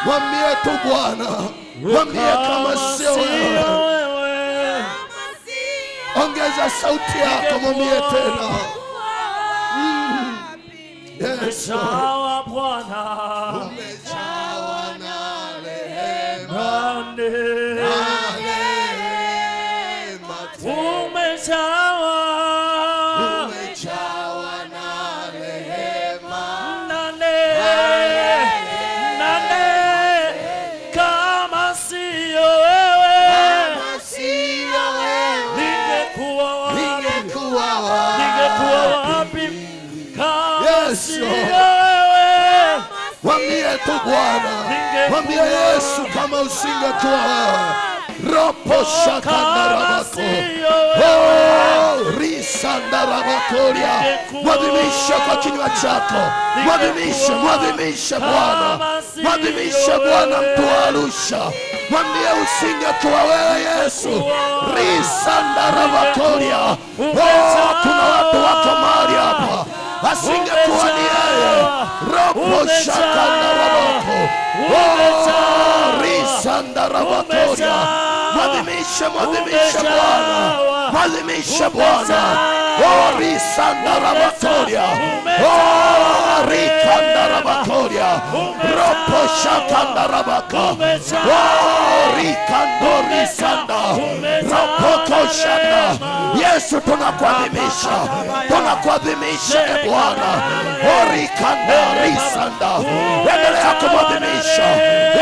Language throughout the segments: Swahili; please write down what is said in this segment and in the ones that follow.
Mwambie tu Bwana, mwambie kama sio wewe. Ongeza sauti yako, mwambie tena. Yes, umejawa Bwana, umejawa na rehema, umejawa na rehema, nane kama sio wewe, ningekuwa wapi kama sio wewe? Mwambie tu Bwana, mwambie Yesu kama usingekuwa wewe. Ropo shakandarabako, risandarabakoria. Mwadhimishe kwa kinywa chako, mwadhimishe Bwana, mwadhimishe Bwana. Mtu wa Arusha, mwambie usingekuwa wewe Yesu. Risandarabakoria. Kuna watu wako mahali hapa, asingekuwa ni yeye. Ropo shakandarabako, risandarabakoria. Mwadhimishe Bwana, mwadhimishe Bwana. Risandarabakoria, rikandarabakoria, ropo shakandarabaka, rikandorisanda, ropo koshanda. Yesu, tunakuadhimisha e Bwana. Rikandarisanda.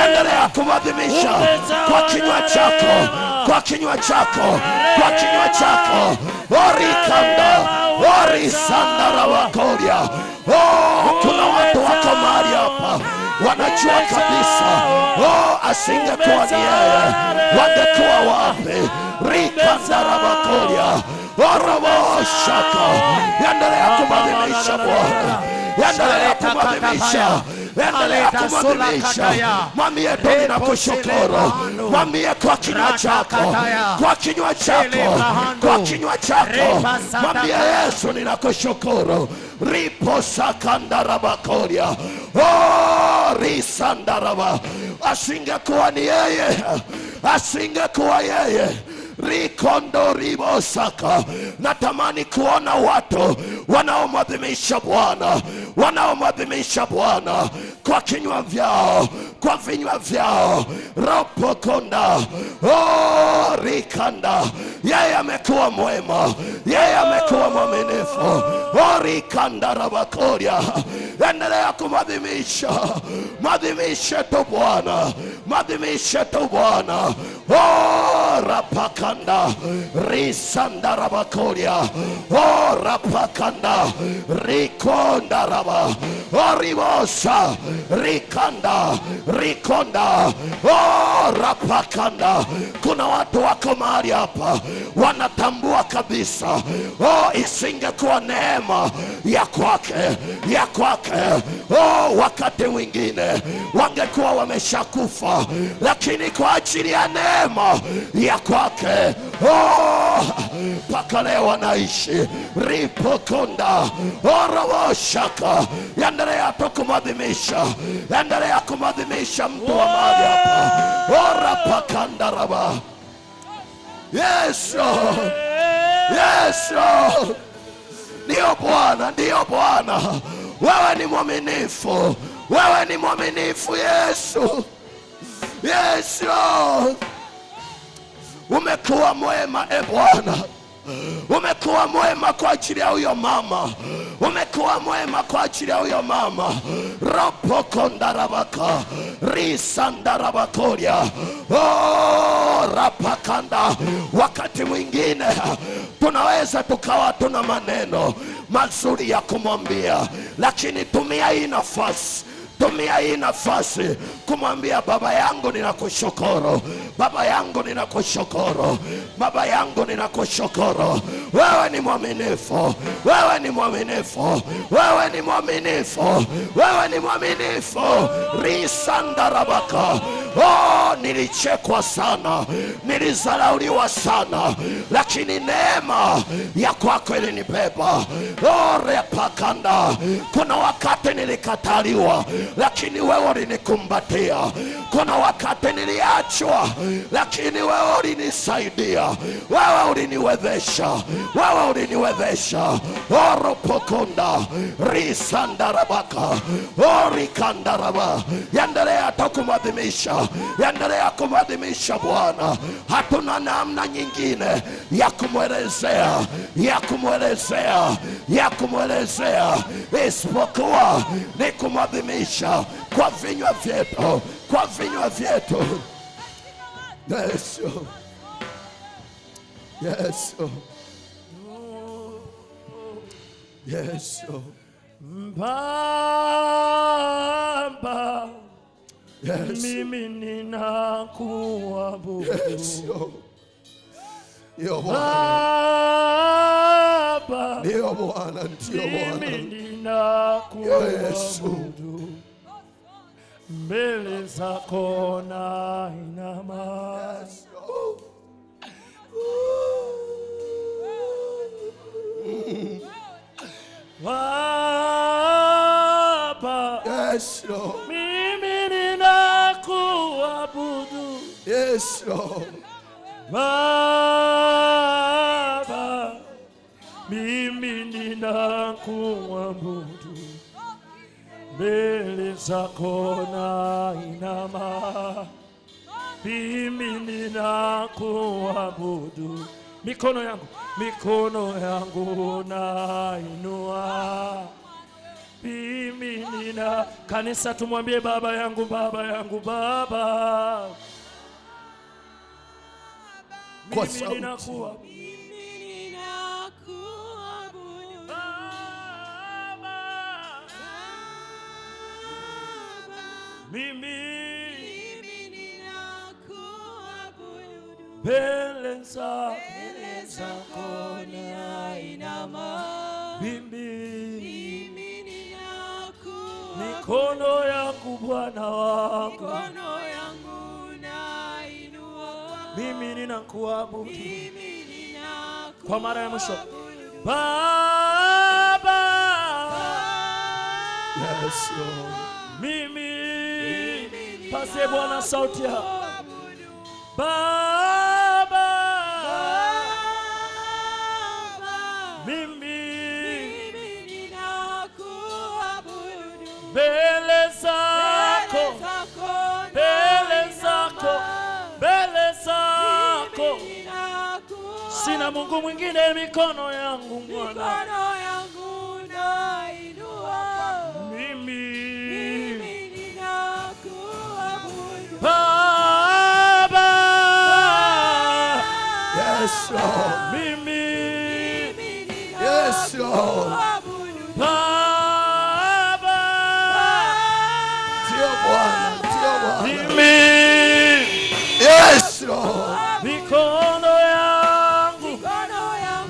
Endelea kumwadhimisha kwa kinywa chako. Orikanda, orisandarabakoria. Kuna watu wako mahali hapa wanajua kabisa, asingekuwa ni yeye wangekuwa wapi? Rikandarabakoria, oroboshaka. Endelea kumwadhimisha Bwana, endelea kumwadhimisha. Mwambie tu ninakushukuru. Mwambie kwa kinywa chako. Mwambie Yesu ninakushukuru. Ripo sakandarabakoria, risandaraba. Asingekuwa yeye rikondo ribosaka. Natamani kuona watu wanaomwadhimisha Bwana kwa kinywa vyao, kwa vinywa vyao. Ropokonda, rikanda. Yeye amekuwa mwema, yeye amekuwa mwaminifu. Rikanda rabakoria. Endelea kumwadhimisha, mwadhimishe tu Bwana. Rapakanda, risanda rabakoria. Rapakanda, rikonda raba, ribosa, rikonda, rapakanda. Kuna watu wako mahali hapa wanatambua kabisa, isingekuwa neema ya kwake, wakati mwingine wangekuwa wameshakufa, lakini kwa ajili ya neema ya kwake mpaka leo wanaishi. Ripokonda, oroboshaka. Endelea tu kumwadhimisha mtu wa mahali hapa. Orapakandaraba. Yesu, ndio Bwana. Wewe ni mwaminifu, Yesu. Umekuwa mwema e Bwana. Umekuwa mwema kwa ajili ya huyo mama. Ropokondarabaka, risandarabakoria, rapakanda. Wakati mwingine tunaweza tukawa tuna maneno mazuri ya kumwambia, lakini tumia hii nafasi kumwambia, baba yangu ninakushukuru. Wewe ni mwaminifu. Risandarabaka. nilichekwa sana, nilizarauliwa sana, lakini neema ya kwako ilinibeba. Repakanda, kuna wakati nilikataliwa, lakini wewe ulinikumbatia. Kuna wakati niliachwa, lakini wewe ulinisaidia. Wewe uliniwezesha, wewe uliniwezesha. Oropokonda risandarabaka orikandaraba. Endelea tu kumwadhimisha, endelea kumwadhimisha Bwana. Hatuna namna nyingine ya kumwelezea, ya kumwelezea, ya kumwelezea isipokuwa ni kumwadhimisha kwa vinywa vyetu, kwa vinywa vyetu. Yesu, Yesu, Yesu. Baba, Yes. mimi ninakuabudu. Yesu. Ndio Bwana. Baba, Ndio Bwana, ndio Bwana. mimi ninakuabudu. Mbele zako nainama. Baba, Yes, Lord. mimi ninakuabudu. Yes, Lord. Baba, mimi ninakuabudu. Mbele zako nainama. Mimi ninakuabudu. Mikono yangu nainua. Mimi nina kanisa, tumwambie baba yangu, baba yangu, baba. Kwa Mimi sauti. ninakuabudu. Mimi mbele zako nainama. Mimi mikono yangu Bwana wangu, mimi ninakuabudu. Kwa mara ya mwisho, Baba. Yes, Lord. Mimi pase Bwana sauti ya Baba. Mimi mbele zako, mbele zako, mbele zako. Sina Mungu mwingine, mikono yangu Bwana. Baba. Yes, Lord. Mimi. Yes, Lord. Baba. Ndio Bwana, ndio Bwana. Mimi. Yes, Lord. Mikono yangu,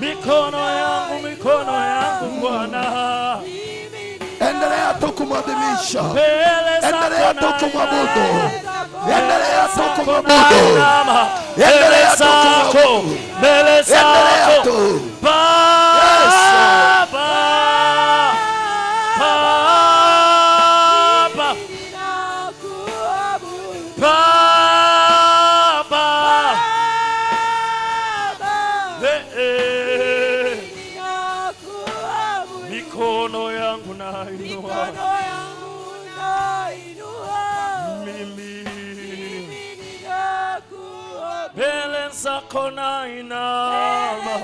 mikono yangu, mikono yangu Bwana. Endelea tu kumwadhimisha, Mbele zako endelea tu kumwabudu, endelea tu kumwabudu, nainama. endelea tu kumwabudu, Mbele endelea zako tu. Baba. Baba. Baba. Mikono yangu nainua. Mimi mbele zako nainama.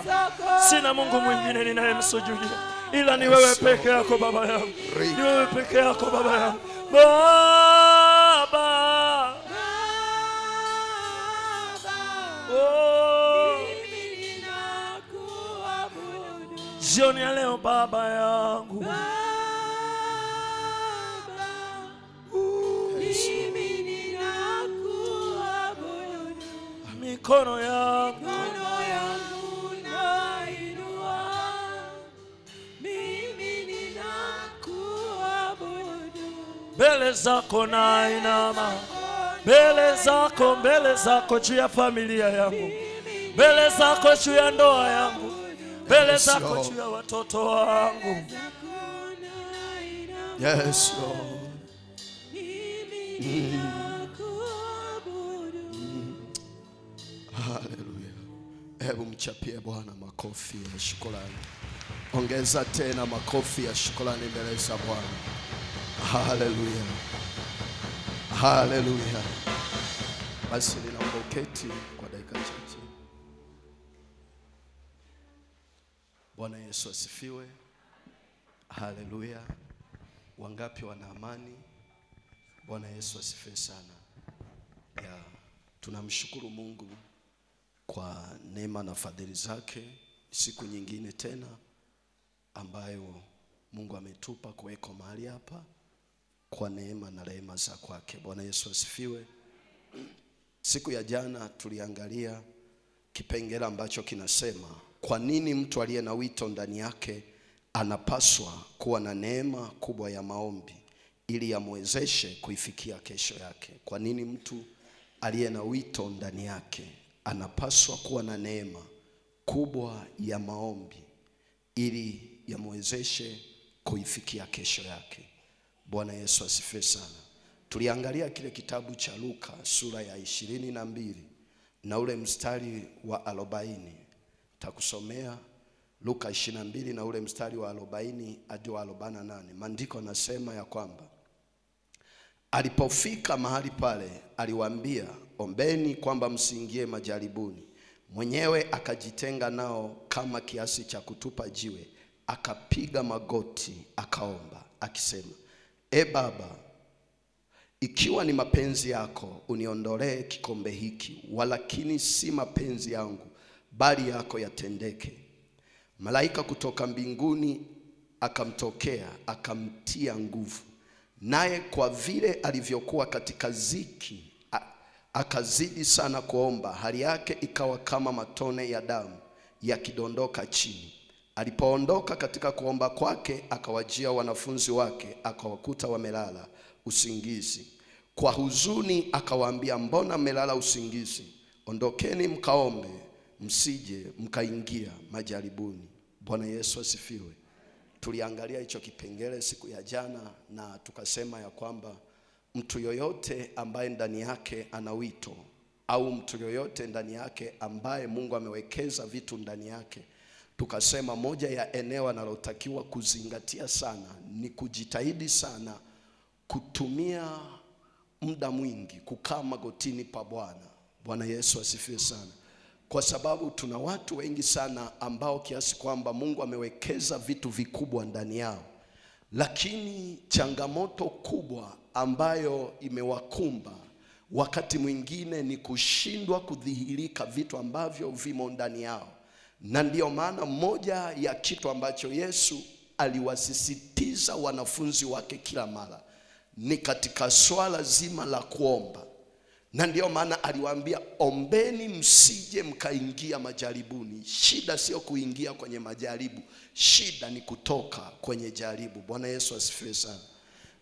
Sina Mungu mwingine ninayemsujudia ila ni wewe peke yako Baba yangu. Ni wewe peke yako Baba yangu. Baba. Oh. Jioni ya leo Baba yangu, mikono yangu mbele zako nainama. mbele zako juu ya familia yangu, mbele zako juu ya ndoa yangu, mbele zako juu ya watoto wangu. Yes, Lord. Hallelujah. Hebu mchapie Bwana makofi ya shukrani. Ongeza tena makofi ya shukrani mbele za Bwana. Hallelujah. Hallelujah. Basi ninaomba uketi kwa dakika chache. Bwana Yesu asifiwe. Hallelujah. Wangapi wana amani? Bwana Yesu asifiwe sana. Tunamshukuru Mungu kwa neema na fadhili zake. Siku nyingine tena ambayo Mungu ametupa kuweko mahali hapa kwa neema na rehema za kwake. Bwana Yesu asifiwe. Siku ya jana tuliangalia kipengele ambacho kinasema kwa nini mtu aliye na wito ndani yake anapaswa kuwa na neema kubwa ya maombi ili yamwezeshe kuifikia kesho yake. Kwa nini mtu aliye na wito ndani yake anapaswa kuwa na neema kubwa ya maombi ili yamwezeshe kuifikia kesho yake. Bwana Yesu asifiwe sana. Tuliangalia kile kitabu cha Luka sura ya 22 na ule mstari wa 40. Takusomea Luka 22 na ule mstari wa 40 hadi wa 48. Maandiko yanasema ya kwamba alipofika mahali pale aliwaambia, ombeni kwamba msiingie majaribuni. Mwenyewe akajitenga nao kama kiasi cha kutupa jiwe, akapiga magoti akaomba akisema, E Baba, ikiwa ni mapenzi yako uniondolee kikombe hiki, walakini si mapenzi yangu bali yako yatendeke. Malaika kutoka mbinguni akamtokea akamtia nguvu, naye kwa vile alivyokuwa katika ziki akazidi sana kuomba, hali yake ikawa kama matone ya damu yakidondoka chini. Alipoondoka katika kuomba kwake, akawajia wanafunzi wake, akawakuta wamelala usingizi. Kwa huzuni akawaambia, mbona mmelala usingizi? Ondokeni mkaombe, msije mkaingia majaribuni. Bwana Yesu asifiwe. Tuliangalia hicho kipengele siku ya jana na tukasema ya kwamba mtu yoyote ambaye ndani yake ana wito, au mtu yoyote ndani yake ambaye Mungu amewekeza vitu ndani yake, tukasema moja ya eneo analotakiwa kuzingatia sana ni kujitahidi sana kutumia muda mwingi kukaa magotini pa Bwana. Bwana Yesu asifiwe sana. Kwa sababu tuna watu wengi sana ambao kiasi kwamba Mungu amewekeza vitu vikubwa ndani yao, lakini changamoto kubwa ambayo imewakumba wakati mwingine ni kushindwa kudhihirika vitu ambavyo vimo ndani yao. Na ndiyo maana moja ya kitu ambacho Yesu aliwasisitiza wanafunzi wake kila mara ni katika swala zima la kuomba. Na ndiyo maana aliwaambia, ombeni msije mkaingia majaribuni. Shida sio kuingia kwenye majaribu, shida ni kutoka kwenye jaribu. Bwana Yesu asifiwe sana.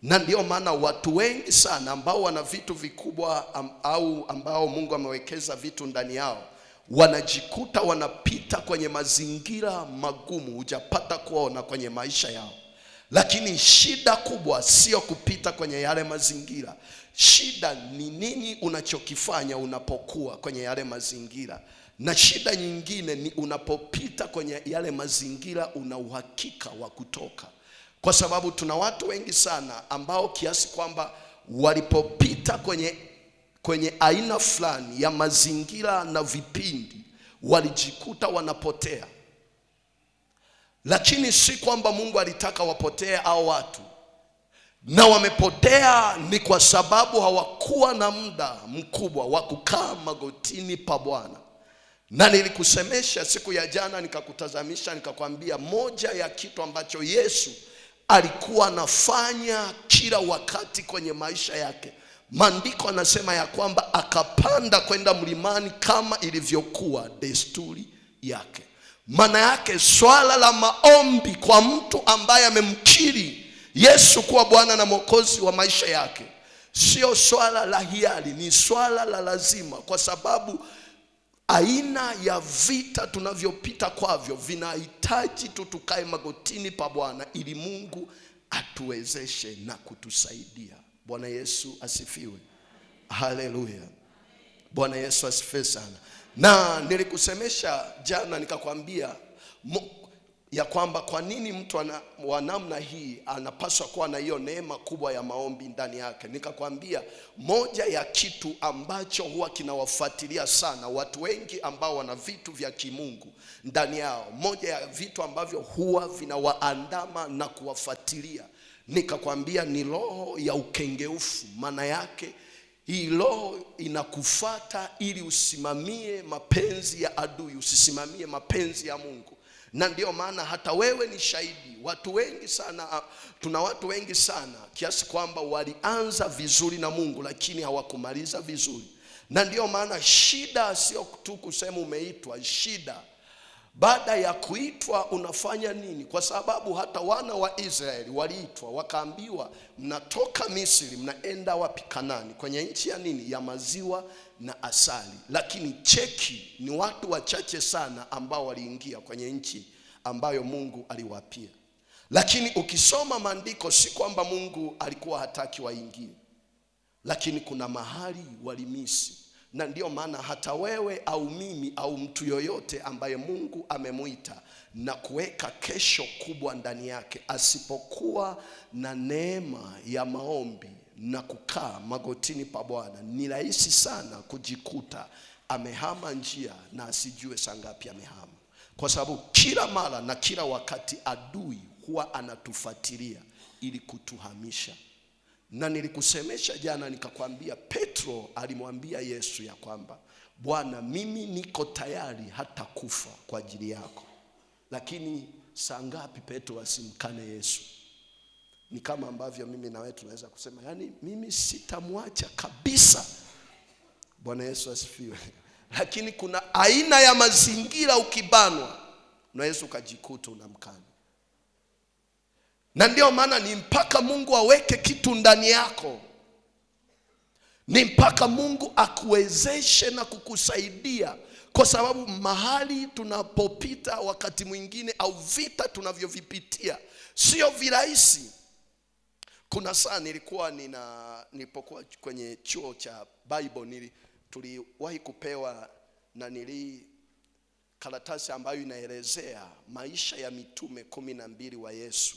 Na ndiyo maana watu wengi sana ambao wana vitu vikubwa au ambao Mungu amewekeza vitu ndani yao, wanajikuta wanapita kwenye mazingira magumu hujapata kuona kwenye maisha yao. Lakini shida kubwa sio kupita kwenye yale mazingira. Shida ni nini unachokifanya unapokuwa kwenye yale mazingira. Na shida nyingine ni unapopita kwenye yale mazingira una uhakika wa kutoka. Kwa sababu tuna watu wengi sana ambao kiasi kwamba walipopita kwenye aina fulani ya mazingira na vipindi walijikuta wanapotea. Lakini si kwamba Mungu alitaka wapotee au watu. Na wamepotea ni kwa sababu hawakuwa na muda mkubwa wa kukaa magotini pa Bwana. Na nilikusemesha siku ya jana, nikakutazamisha, nikakwambia moja ya kitu ambacho Yesu alikuwa anafanya kila wakati kwenye maisha yake. Maandiko anasema ya kwamba akapanda kwenda mlimani kama ilivyokuwa desturi yake. Maana yake swala la maombi kwa mtu ambaye amemkiri Yesu kuwa Bwana na Mwokozi wa maisha yake Sio swala la hiari, ni swala la lazima, kwa sababu aina ya vita tunavyopita kwavyo vinahitaji tutukae magotini pa Bwana ili Mungu atuwezeshe na kutusaidia. Bwana Yesu asifiwe. Haleluya. Bwana Yesu asifiwe sana. Na nilikusemesha jana nikakwambia ya kwamba kwa nini mtu wa namna hii anapaswa kuwa na hiyo neema kubwa ya maombi ndani yake. Nikakwambia moja ya kitu ambacho huwa kinawafuatilia sana watu wengi ambao wana vitu vya kimungu ndani yao, moja ya vitu ambavyo huwa vinawaandama na kuwafuatilia, nikakwambia ni roho ya ukengeufu. Maana yake hii roho inakufuata ili usimamie mapenzi ya adui, usisimamie mapenzi ya Mungu. Na ndio maana hata wewe ni shahidi, watu wengi sana, tuna watu wengi sana kiasi kwamba walianza vizuri na Mungu lakini hawakumaliza vizuri. Na ndio maana shida sio tu kusema umeitwa, shida baada ya kuitwa unafanya nini? Kwa sababu hata wana wa Israeli waliitwa, wakaambiwa mnatoka Misri mnaenda wapi? Kanaani, kwenye nchi ya nini? Ya maziwa na asali. Lakini cheki, ni watu wachache sana ambao waliingia kwenye nchi ambayo Mungu aliwapia. Lakini ukisoma maandiko, si kwamba Mungu alikuwa hataki waingie, lakini kuna mahali walimisi. Na ndio maana hata wewe au mimi au mtu yoyote ambaye Mungu amemuita na kuweka kesho kubwa ndani yake, asipokuwa na neema ya maombi na kukaa magotini pa Bwana, ni rahisi sana kujikuta amehama njia na asijue saa ngapi amehama. Kwa sababu kila mara na kila wakati adui huwa anatufuatilia ili kutuhamisha. Na nilikusemesha jana nikakwambia Petro alimwambia Yesu ya kwamba Bwana, mimi niko tayari hata kufa kwa ajili yako. Lakini saa ngapi Petro asimkane Yesu? Ni kama ambavyo mimi na wewe tunaweza kusema, yani mimi sitamwacha kabisa. Bwana Yesu asifiwe. Lakini kuna aina ya mazingira ukibanwa unaweza ukajikuta unamkana. Na ndio maana ni mpaka Mungu aweke kitu ndani yako, ni mpaka Mungu akuwezeshe na kukusaidia. Kwa sababu mahali tunapopita wakati mwingine, au vita tunavyovipitia sio virahisi. Kuna saa nilipokuwa kwenye chuo cha Bible tuliwahi kupewa karatasi ambayo inaelezea maisha ya mitume 12 wa Yesu.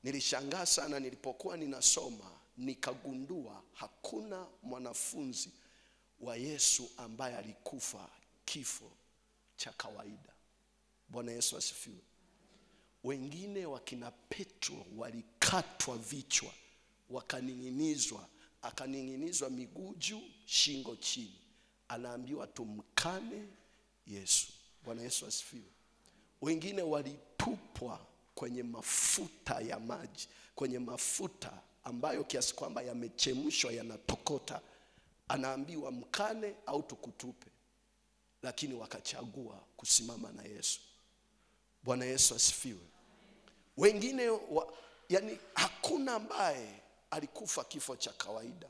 Nilishangaa sana nilipokuwa ninasoma, nikagundua hakuna mwanafunzi wa Yesu ambaye alikufa kifo cha kawaida. Bwana Yesu asifiwe. Wengine wakina Petro walikatwa vichwa, wakaning'inizwa, akaning'inizwa miguu juu, shingo chini. Anaambiwa tumkane Yesu. Bwana Yesu asifiwe. Wengine walitupwa kwenye mafuta ya maji, kwenye mafuta ambayo kiasi kwamba yamechemshwa yanatokota. Anaambiwa mkane au tukutupe. Lakini wakachagua kusimama na Yesu. Bwana Yesu asifiwe. Wengine yani hakuna ambaye alikufa kifo cha kawaida.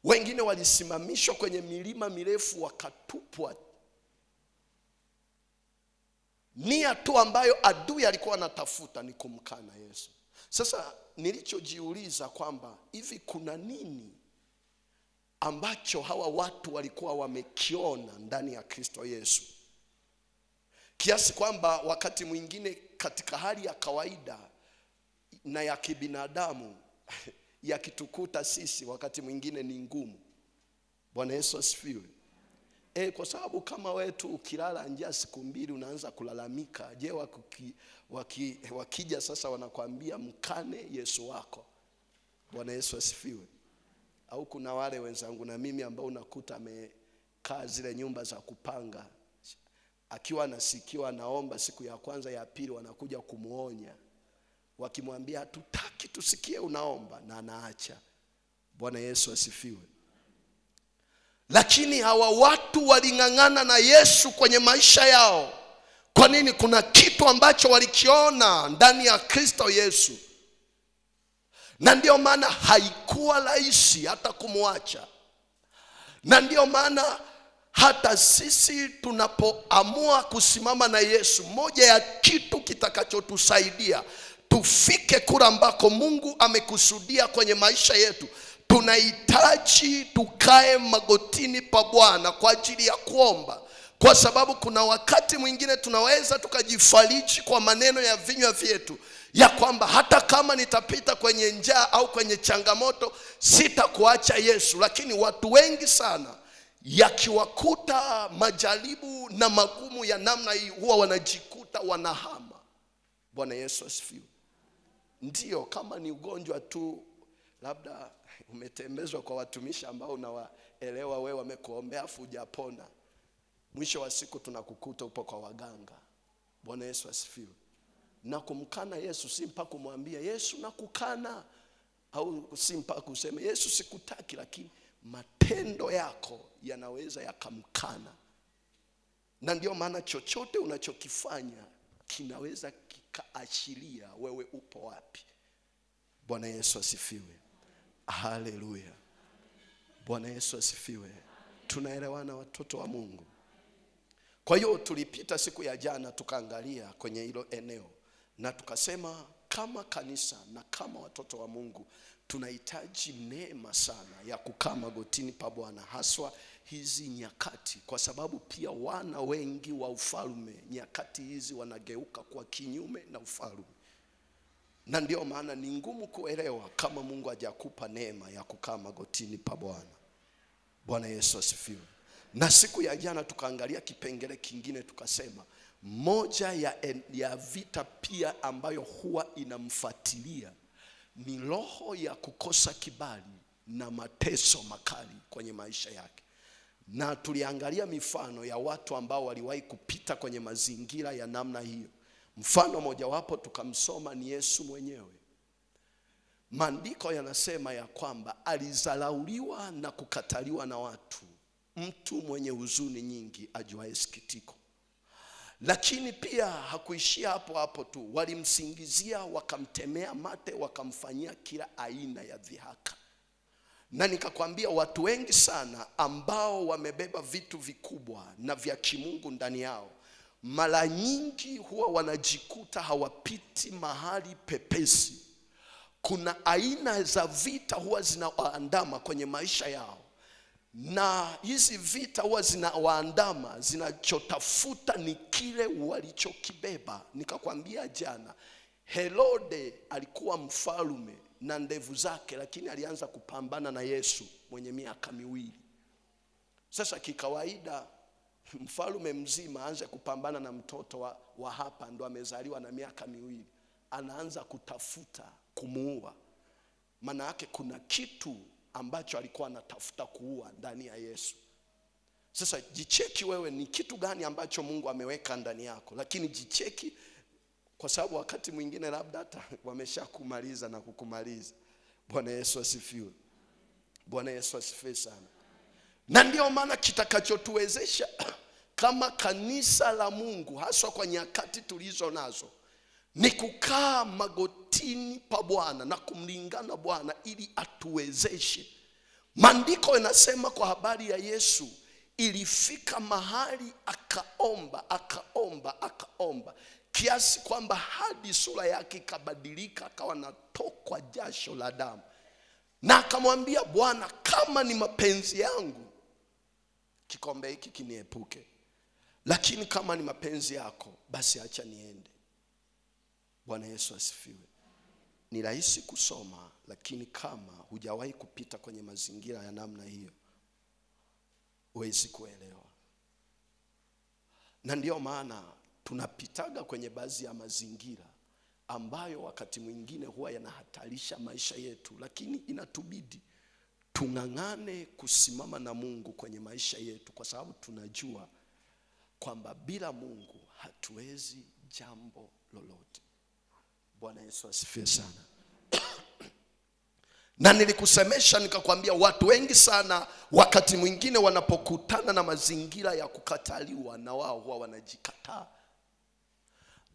Wengine walisimamishwa kwenye milima mirefu wakatupwa. Nia tu ambayo adui alikuwa anatafuta ni kumkana Yesu. Sasa nilichojiuliza kwamba hivi kuna nini ambacho hawa watu walikuwa wamekiona ndani ya Kristo Yesu, kiasi kwamba wakati mwingine katika hali ya kawaida na ya kibinadamu yakitukuta sisi wakati mwingine ni ngumu. Bwana Yesu asifiwe. Kwa sababu kama wetu ukilala njaa siku 2 unaanza kulalamika. Je, wakija sasa wanakuambia mkane Yesu wako. Bwana Yesu asifiwe. Au kuna wale wenzangu na mimi ambao unakuta amekaa zile nyumba za kupanga, akiwa anasikiwa anaomba, siku ya kwanza ya pili wanakuja kumuonya, wakimwambia hatutaki tusikie unaomba, na anaacha. Bwana Yesu asifiwe. Lakini hawa watu waling'ang'ana na Yesu kwenye maisha yao. Kwa nini? Kuna kitu ambacho walikiona ndani ya Kristo Yesu. na ndio maana haikuwa rahisi hata kumwacha. Na ndio maana hata sisi tunapoamua kusimama na Yesu, moja ya kitu kitakachotusaidia tufike kule ambako Mungu amekusudia kwenye maisha yetu, tunahitaji tukae magotini pa Bwana kwa ajili ya kuomba. Kwa sababu kuna wakati mwingine tunaweza tukajifariji kwa maneno ya vinywa vyetu ya kwamba hata kama nitapita kwenye njaa au kwenye changamoto sitakuacha Yesu. Lakini watu wengi sana yakiwakuta majaribu na magumu ya namna hii huwa wanajikuta wanahama. Bwana Yesu asifiwe. Ndio, kama ni ugonjwa tu, labda umetembezwa kwa watumishi ambao unawaelewa wewe, wamekuombea afu hujapona, mwisho wa siku tunakukuta upo kwa waganga. Bwana Yesu asifiwe. Na kumkana Yesu si mpaka kumwambia Yesu nakukana, au si mpaka kusema Yesu sikutaki, lakini matendo yako yanaweza yakamkana. Na ndio maana chochote unachokifanya kinaweza kikaashiria wewe upo wapi. Bwana Yesu asifiwe. Haleluya. Bwana Yesu asifiwe. Tunaelewana watoto wa Mungu? Kwa hiyo tulipita siku ya jana tukaangalia kwenye hilo eneo na tukasema kama kanisa na kama watoto wa Mungu tunahitaji neema sana ya kukaa magotini pa Bwana, haswa hizi nyakati, kwa sababu pia wana wengi wa ufalme nyakati hizi wanageuka kwa kinyume na ufalme. Na ndio maana ni ngumu kuelewa kama Mungu hajakupa neema ya kukaa magotini pa Bwana. Bwana Yesu asifiwe. Na siku ya jana tukaangalia kipengele kingine, tukasema moja ya vita pia ambayo huwa inamfuatilia ni roho ya kukosa kibali na mateso makali kwenye maisha yake. Na tuliangalia mifano ya watu ambao waliwahi kupita kwenye mazingira ya namna hiyo. Mfano mojawapo tukamsoma ni Yesu mwenyewe. Maandiko yanasema ya kwamba alizalauliwa na kukataliwa na watu, mtu mwenye huzuni nyingi ajuaye sikitiko. Lakini pia hakuishia hapo tu, walimsingizia, wakamtemea mate, wakamfanyia kila aina ya dhihaka. Na nikakwambia watu wengi sana ambao wamebeba vitu vikubwa na vya kimungu ndani yao, mara nyingi huwa wanajikuta hawapiti mahali pepesi. Kuna aina za vita huwa zinawaandama kwenye maisha yao, na hizi vita huwa zinawaandama, zinachotafuta ni kile walichokibeba. Nikakwambia jana, Herode alikuwa mfalme na ndevu zake, lakini alianza kupambana na Yesu mwenye miaka 2. Sasa kikawaida mfalme mzima aanze kupambana na mtoto wa hapa ndo amezaliwa na miaka 2, anaanza kutafuta kumuua. Maana yake kuna kitu ambacho alikuwa anatafuta kuua ndani ya Yesu. Sasa jicheki wewe ni kitu gani ambacho Mungu ameweka ndani yako, lakini jicheki, kwa sababu wakati mwingine labda hata wameshakumaliza na kukumaliza. Bwana Yesu asifiwe. Bwana Yesu asifiwe sana. Na ndio maana kitakachotuwezesha kama kanisa la Mungu, haswa kwa nyakati tulizo nazo, ni kukaa magotini pa Bwana na kumlingana Bwana ili atuwezeshe. Maandiko yanasema kwa habari ya Yesu, ilifika mahali akaomba kiasi kwamba hadi sura yake ikabadilika, akawa anatokwa jasho la damu. Na akamwambia Bwana, kama ni mapenzi yangu kikombe hiki kiniepuke, lakini kama ni mapenzi yako basi acha niende. Bwana Yesu asifiwe. Ni rahisi kusoma, lakini kama hujawahi kupita kwenye mazingira ya namna hiyo huwezi kuelewa. Na ndio maana tunapitaga kwenye baadhi ya mazingira ambayo wakati mwingine huwa yanahatarisha maisha yetu, lakini inatubidi tung'ang'ane kusimama na Mungu kwenye maisha yetu, kwa sababu tunajua kwamba bila Mungu hatuwezi jambo lolote. Bwana Yesu asifiwe sana. Na nilikusemesha nikakwambia watu wengi sana wakati mwingine wanapokutana na mazingira ya kukataliwa, na wao huwa wanajikataa.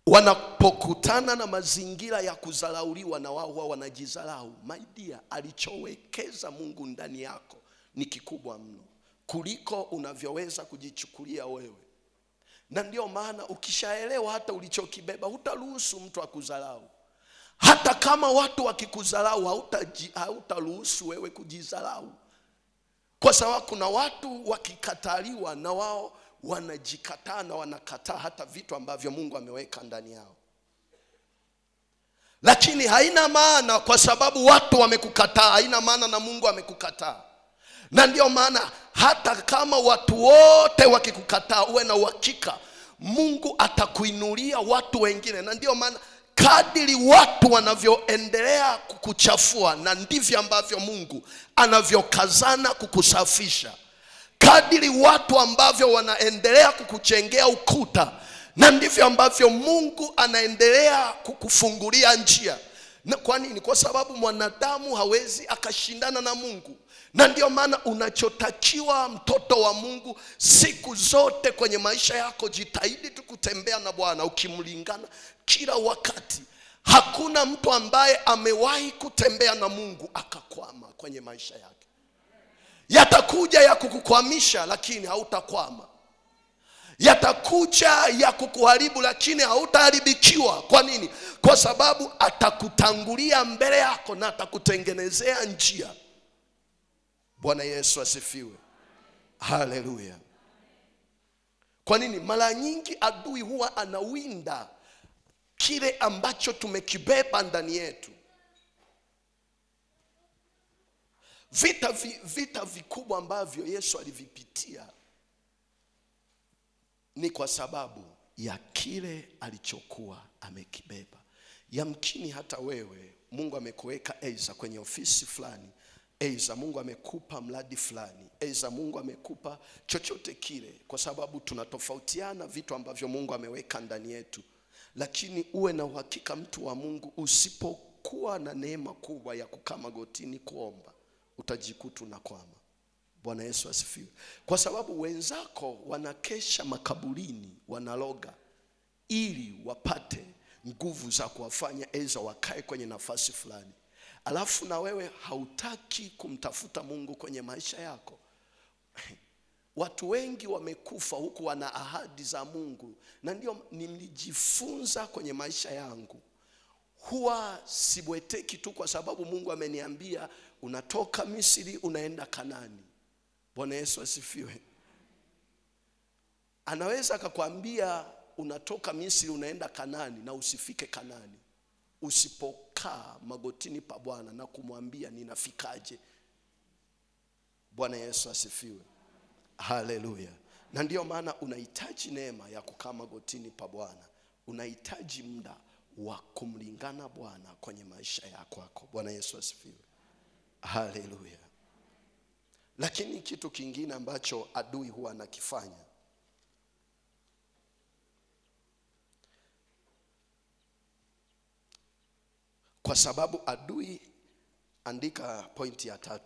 wanapokutana na mazingira ya kudharauliwa, na wao huwa wanajidharau. My dear, alichowekeza Mungu ndani yako ni kikubwa mno kuliko unavyoweza kujichukulia wewe. Na ndio maana ukishaelewa hata ulichokibeba, hutaruhusu mtu akudharau. Hata kama watu wakikudharau, hautaruhusu wewe kujidharau. Kwa sababu kuna watu wakikataliwa, na wao wanajikataa na wanakataa hata vitu ambavyo Mungu ameweka ndani yao. Lakini haina maana kwa sababu watu wamekukataa, haina maana na Mungu amekukataa. Na ndio maana hata kama watu wote wakikukataa, uwe na uhakika Mungu atakuinulia watu wengine. Na ndio maana kadiri watu wanavyoendelea kukuchafua, na ndivyo ambavyo Mungu anavyokazana kukusafisha. Kadiri watu ambavyo wanaendelea kukuchengea ukuta, na ndivyo ambavyo Mungu anaendelea kukufungulia njia. Na kwa nini? Kwa sababu mwanadamu hawezi akashindana na Mungu. Na ndio maana unachotakiwa, mtoto wa Mungu, siku zote kwenye maisha yako, jitahidi tu kutembea na Bwana ukimlingana kila wakati. Hakuna mtu ambaye amewahi kutembea na Mungu akakwama kwenye maisha yake. Yatakuja ya kukukwamisha, lakini hautakwama. Yatakuja ya kukuharibu, lakini hautaharibikiwa. Kwa nini? Kwa sababu atakutangulia mbele yako na atakutengenezea njia. Bwana Yesu asifiwe. Haleluya. Kwa nini? Mara nyingi adui huwa anawinda kile ambacho tumekibeba ndani yetu. Vita vikubwa ambavyo Yesu alivipitia ni kwa sababu ya kile alichokuwa amekibeba. Yamkini hata wewe Mungu amekuweka aidha kwenye ofisi fulani, aidha Mungu amekupa mradi fulani, aidha Mungu amekupa chochote kile, kwa sababu tunatofautiana vitu ambavyo Mungu ameweka ndani yetu. Lakini uwe na uhakika, mtu wa Mungu, usipokuwa na neema kubwa ya kukaa magotini kuomba, utajikuta unakwama. Bwana Yesu asifiwe. Kwa sababu wenzako wanakesha makaburini, wanaloga ili wapate nguvu za kuwafanya aidha wakae kwenye nafasi fulani. Alafu na wewe hautaki kumtafuta Mungu kwenye maisha yako. Watu wengi wamekufa huku wana ahadi za Mungu. Na ndio nilijifunza kwenye maisha yangu, huwa sibweteki tu kwa sababu Mungu ameniambia unatoka Misri unaenda Kanani. Bwana Yesu asifiwe. Anaweza akakwambia unatoka Misri unaenda Kanani na usifike Kanani, usipokaa magotini pa Bwana na kumwambia ninafikaje. Bwana Yesu asifiwe. Haleluya. Na ndio maana unahitaji neema ya kukaa magotini pa Bwana. Unahitaji muda wa kumlingana Bwana kwenye maisha yako. Bwana Yesu asifiwe. Haleluya. Lakini kitu kingine ambacho adui huwa anakifanya, kwa sababu adui, andika pointi ya 3,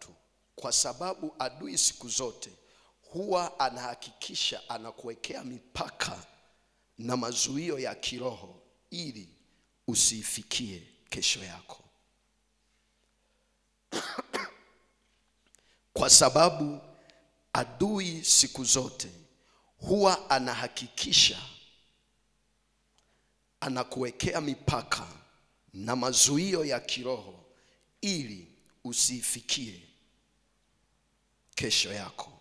kwa sababu adui siku zote huwa anahakikisha anakuwekea mipaka na mazuio ya kiroho ili usifikie kesho yako. Kwa sababu adui siku zote huwa anahakikisha anakuwekea mipaka na mazuio ya kiroho ili usifikie kesho yako.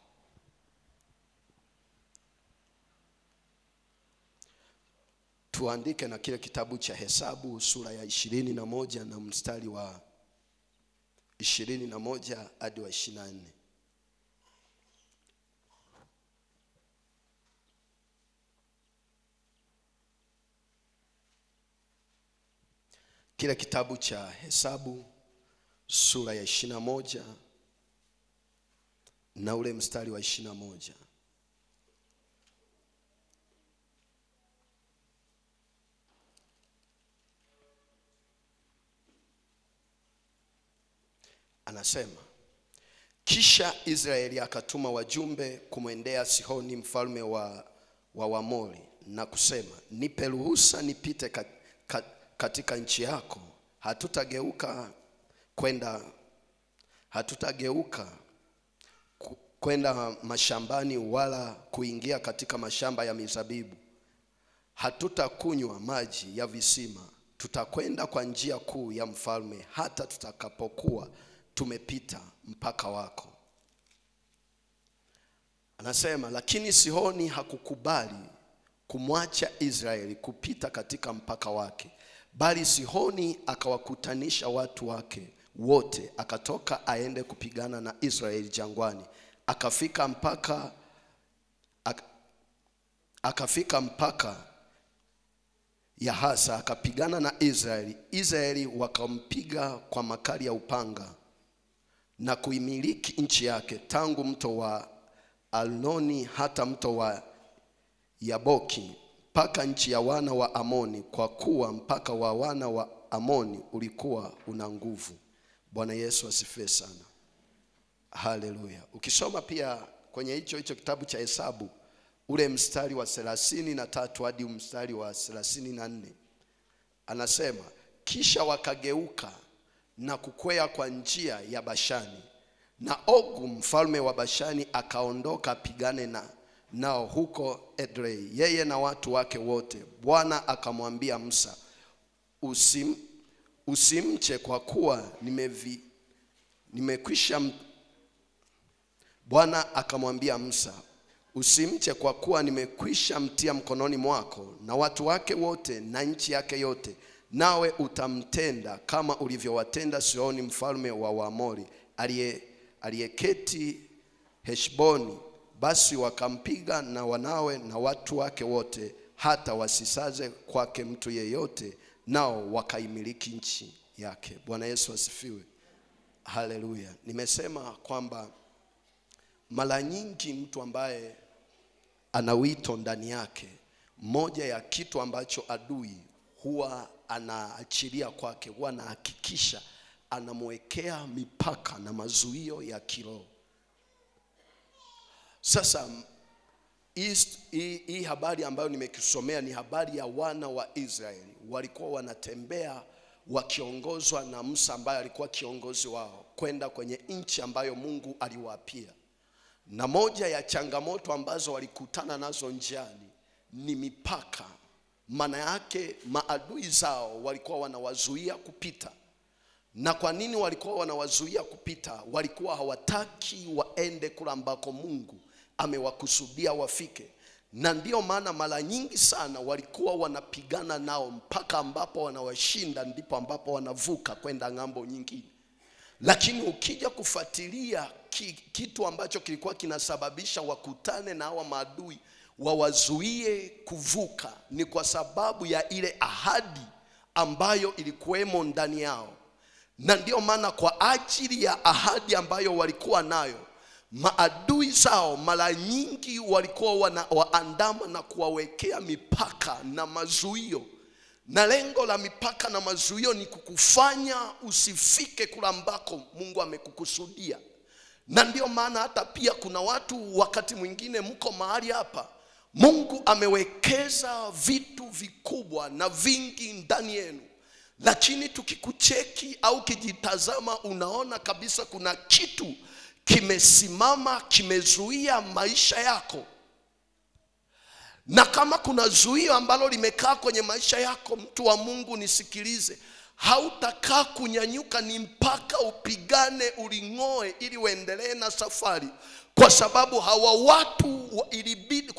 Tuandike na kile kitabu cha Hesabu sura ya 21 na mstari wa 21 hadi wa 24. Kile kitabu cha Hesabu sura ya 21 na ule mstari wa 21. Anasema, kisha Israeli akatuma wajumbe kumwendea Sihoni mfalme wa Waamori na kusema, nipe ruhusa nipite katika nchi yako. Hatutageuka kwenda mashambani wala kuingia katika mashamba ya mizabibu. Hatutakunywa maji ya visima. Tutakwenda kwa njia kuu ya mfalme hata tutakapokuwa tumepita mpaka wako. Anasema, lakini Sihoni hakukubali kumwacha Israeli kupita katika mpaka wake, bali Sihoni akawakutanisha watu wake wote, akatoka aende kupigana na Israeli jangwani. Akafika mpaka Yahasa, akapigana na Israeli. Israeli wakampiga kwa makali ya upanga na kuimiliki nchi yake, tangu mto wa Alnoni hata mto wa Yaboki, mpaka nchi ya wana wa Amoni, kwa kuwa mpaka wa wana wa Amoni ulikuwa una nguvu. Bwana Yesu asifiwe sana. Haleluya. Ukisoma pia kwenye hicho kitabu cha Hesabu, ule mstari wa 33 hadi mstari wa 34, anasema, kisha wakageuka na kukwea kwa njia ya Bashani, na Ogu mfalme wa Bashani akaondoka apigane nao huko Edrei, yeye na watu wake wote. Bwana akamwambia Musa, usimche kwa kuwa nimekwisha. Bwana akamwambia Musa, usimche kwa kuwa nimekwisha mtia mkononi mwako na watu wake wote na nchi yake yote, nawe utamtenda kama ulivyowatenda Sihoni mfalme wa Waamori aliyeketi Heshboni. Basi wakampiga na wanawe na watu wake wote, hata wasisaze kwake mtu yeyote, nao wakaimiliki nchi yake. Bwana Yesu asifiwe. Haleluya. Nimesema kwamba mara nyingi mtu ambaye ana wito ndani yake, moja ya kitu ambacho adui huwa anaachilia kwake, huwa anahakikisha anamwekea mipaka na mazuio ya kiroho. Sasa hii habari ambayo nimekisomea ni habari ya wana wa Israeli. Walikuwa wanatembea wakiongozwa na Musa ambaye alikuwa kiongozi wao kwenda kwenye nchi ambayo Mungu aliwaapia. Na moja ya changamoto ambazo walikutana nazo njiani ni mipaka. Maana yake maadui zao walikuwa wanawazuia kupita. Na kwa nini walikuwa wanawazuia kupita? Walikuwa hawataki waende kule ambako Mungu amewakusudia wafike. Na ndio maana mara nyingi sana walikuwa wanapigana nao mpaka ambapo wanawashinda, ndipo ambapo wanavuka kwenda ng'ambo nyingine. Lakini ukija kufuatilia kitu ambacho kilikuwa kinasababisha wakutane na hawa maadui wawazuie kuvuka, ni kwa sababu ya ile ahadi ambayo ilikuwemo ndani yao. Na ndio maana kwa ajili ya ahadi ambayo walikuwa nayo, maadui zao mara nyingi walikuwa wanawaandama na kuwawekea mipaka na mazuio. Na lengo la mipaka na mazuio ni kukufanya usifike kule ambako Mungu amekukusudia. Na ndio maana hata pia kuna watu wakati mwingine mko mahali hapa, Mungu amewekeza vitu vikubwa na vingi ndani yenu, lakini tukikucheki au kijitazama, unaona kabisa kuna kitu kimesimama, kimezuia maisha yako. Na kama kuna zuio ambalo limekaa kwenye maisha yako, mtu wa Mungu nisikilize, hautakaa kunyanyuka, ni mpaka upigane uling'oe ili uendelee na safari. Kwa sababu hawa watu ilibidi,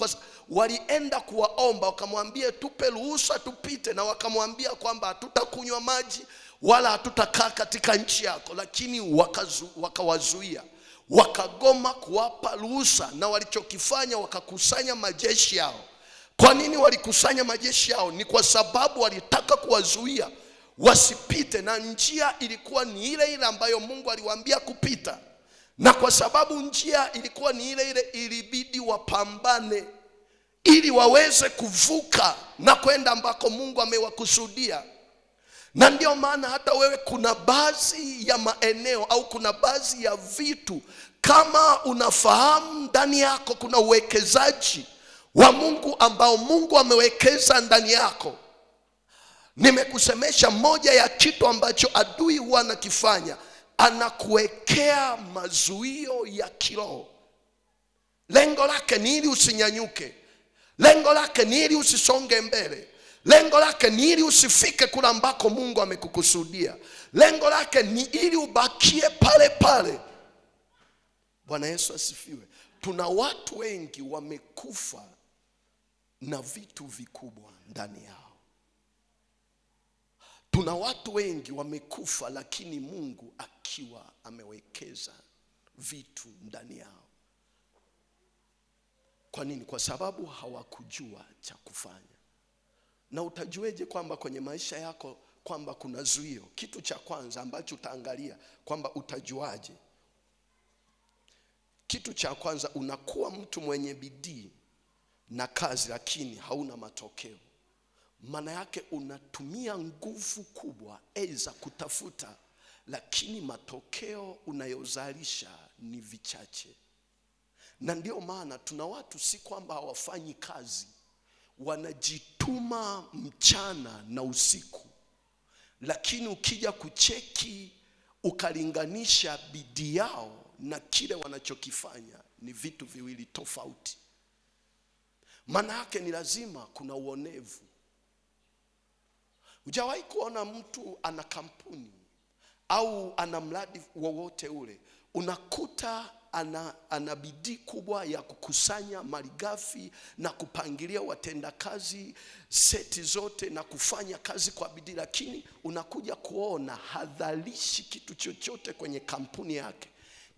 walienda kuwaomba, wakamwambia tupe ruhusa tupite, na wakamwambia kwamba hatutakunywa maji wala hatutakaa katika nchi yako. Lakini wakawazuia, wakagoma kuwapa ruhusa. Na walichokifanya, wakakusanya majeshi yao. Kwa nini walikusanya majeshi yao? Ni kwa sababu walitaka kuwazuia wasipite, na njia ilikuwa ni ile ile ambayo Mungu aliwaambia kupita. Na kwa sababu njia ilikuwa ni ile ile, ilibidi wapambane ili waweze kuvuka na kwenda ambako Mungu amewakusudia. Na ndio maana hata wewe kuna baadhi ya maeneo au kuna baadhi ya vitu, kama unafahamu ndani yako kuna uwekezaji wa Mungu ambao Mungu amewekeza ndani yako. Nimekusemesha moja ya kitu ambacho adui huwa anakifanya, anakuwekea mazuio ya kiroho. Lengo lake ni ili usinyanyuke. Lengo lake ni ili usisonge mbele. Lengo lake ni ili usifike kule ambako Mungu amekukusudia. Lengo lake ni ili ubakie pale pale. Bwana Yesu asifiwe. Tuna watu wengi wamekufa na vitu vikubwa ndani yao. Tuna watu wengi wamekufa lakini Mungu akiwa amewekeza vitu ndani yao. Kwa nini? Kwa sababu hawakujua cha kufanya. Na utajueje kwamba kwenye maisha yako kwamba kuna zuio? Kitu cha kwanza ambacho utaangalia kwamba utajuaje. Kitu cha kwanza, unakuwa mtu mwenye bidii na kazi lakini hauna matokeo. Maana yake unatumia nguvu kubwa aidha kutafuta, lakini matokeo unayozalisha ni vichache. Na ndio maana tuna watu si kwamba hawafanyi kazi, wanajituma mchana na usiku, lakini ukija kucheki ukalinganisha bidii yao na kile wanachokifanya ni vitu viwili tofauti. Maana yake ni lazima kuna uonevu. Hujawahi kuona mtu ana kampuni au ana mradi wowote ule, unakuta ana bidii kubwa ya kukusanya malighafi na kupangilia watendakazi seti zote na kufanya kazi kwa bidii, lakini unakuja kuona hadhalishi kitu chochote kwenye kampuni yake.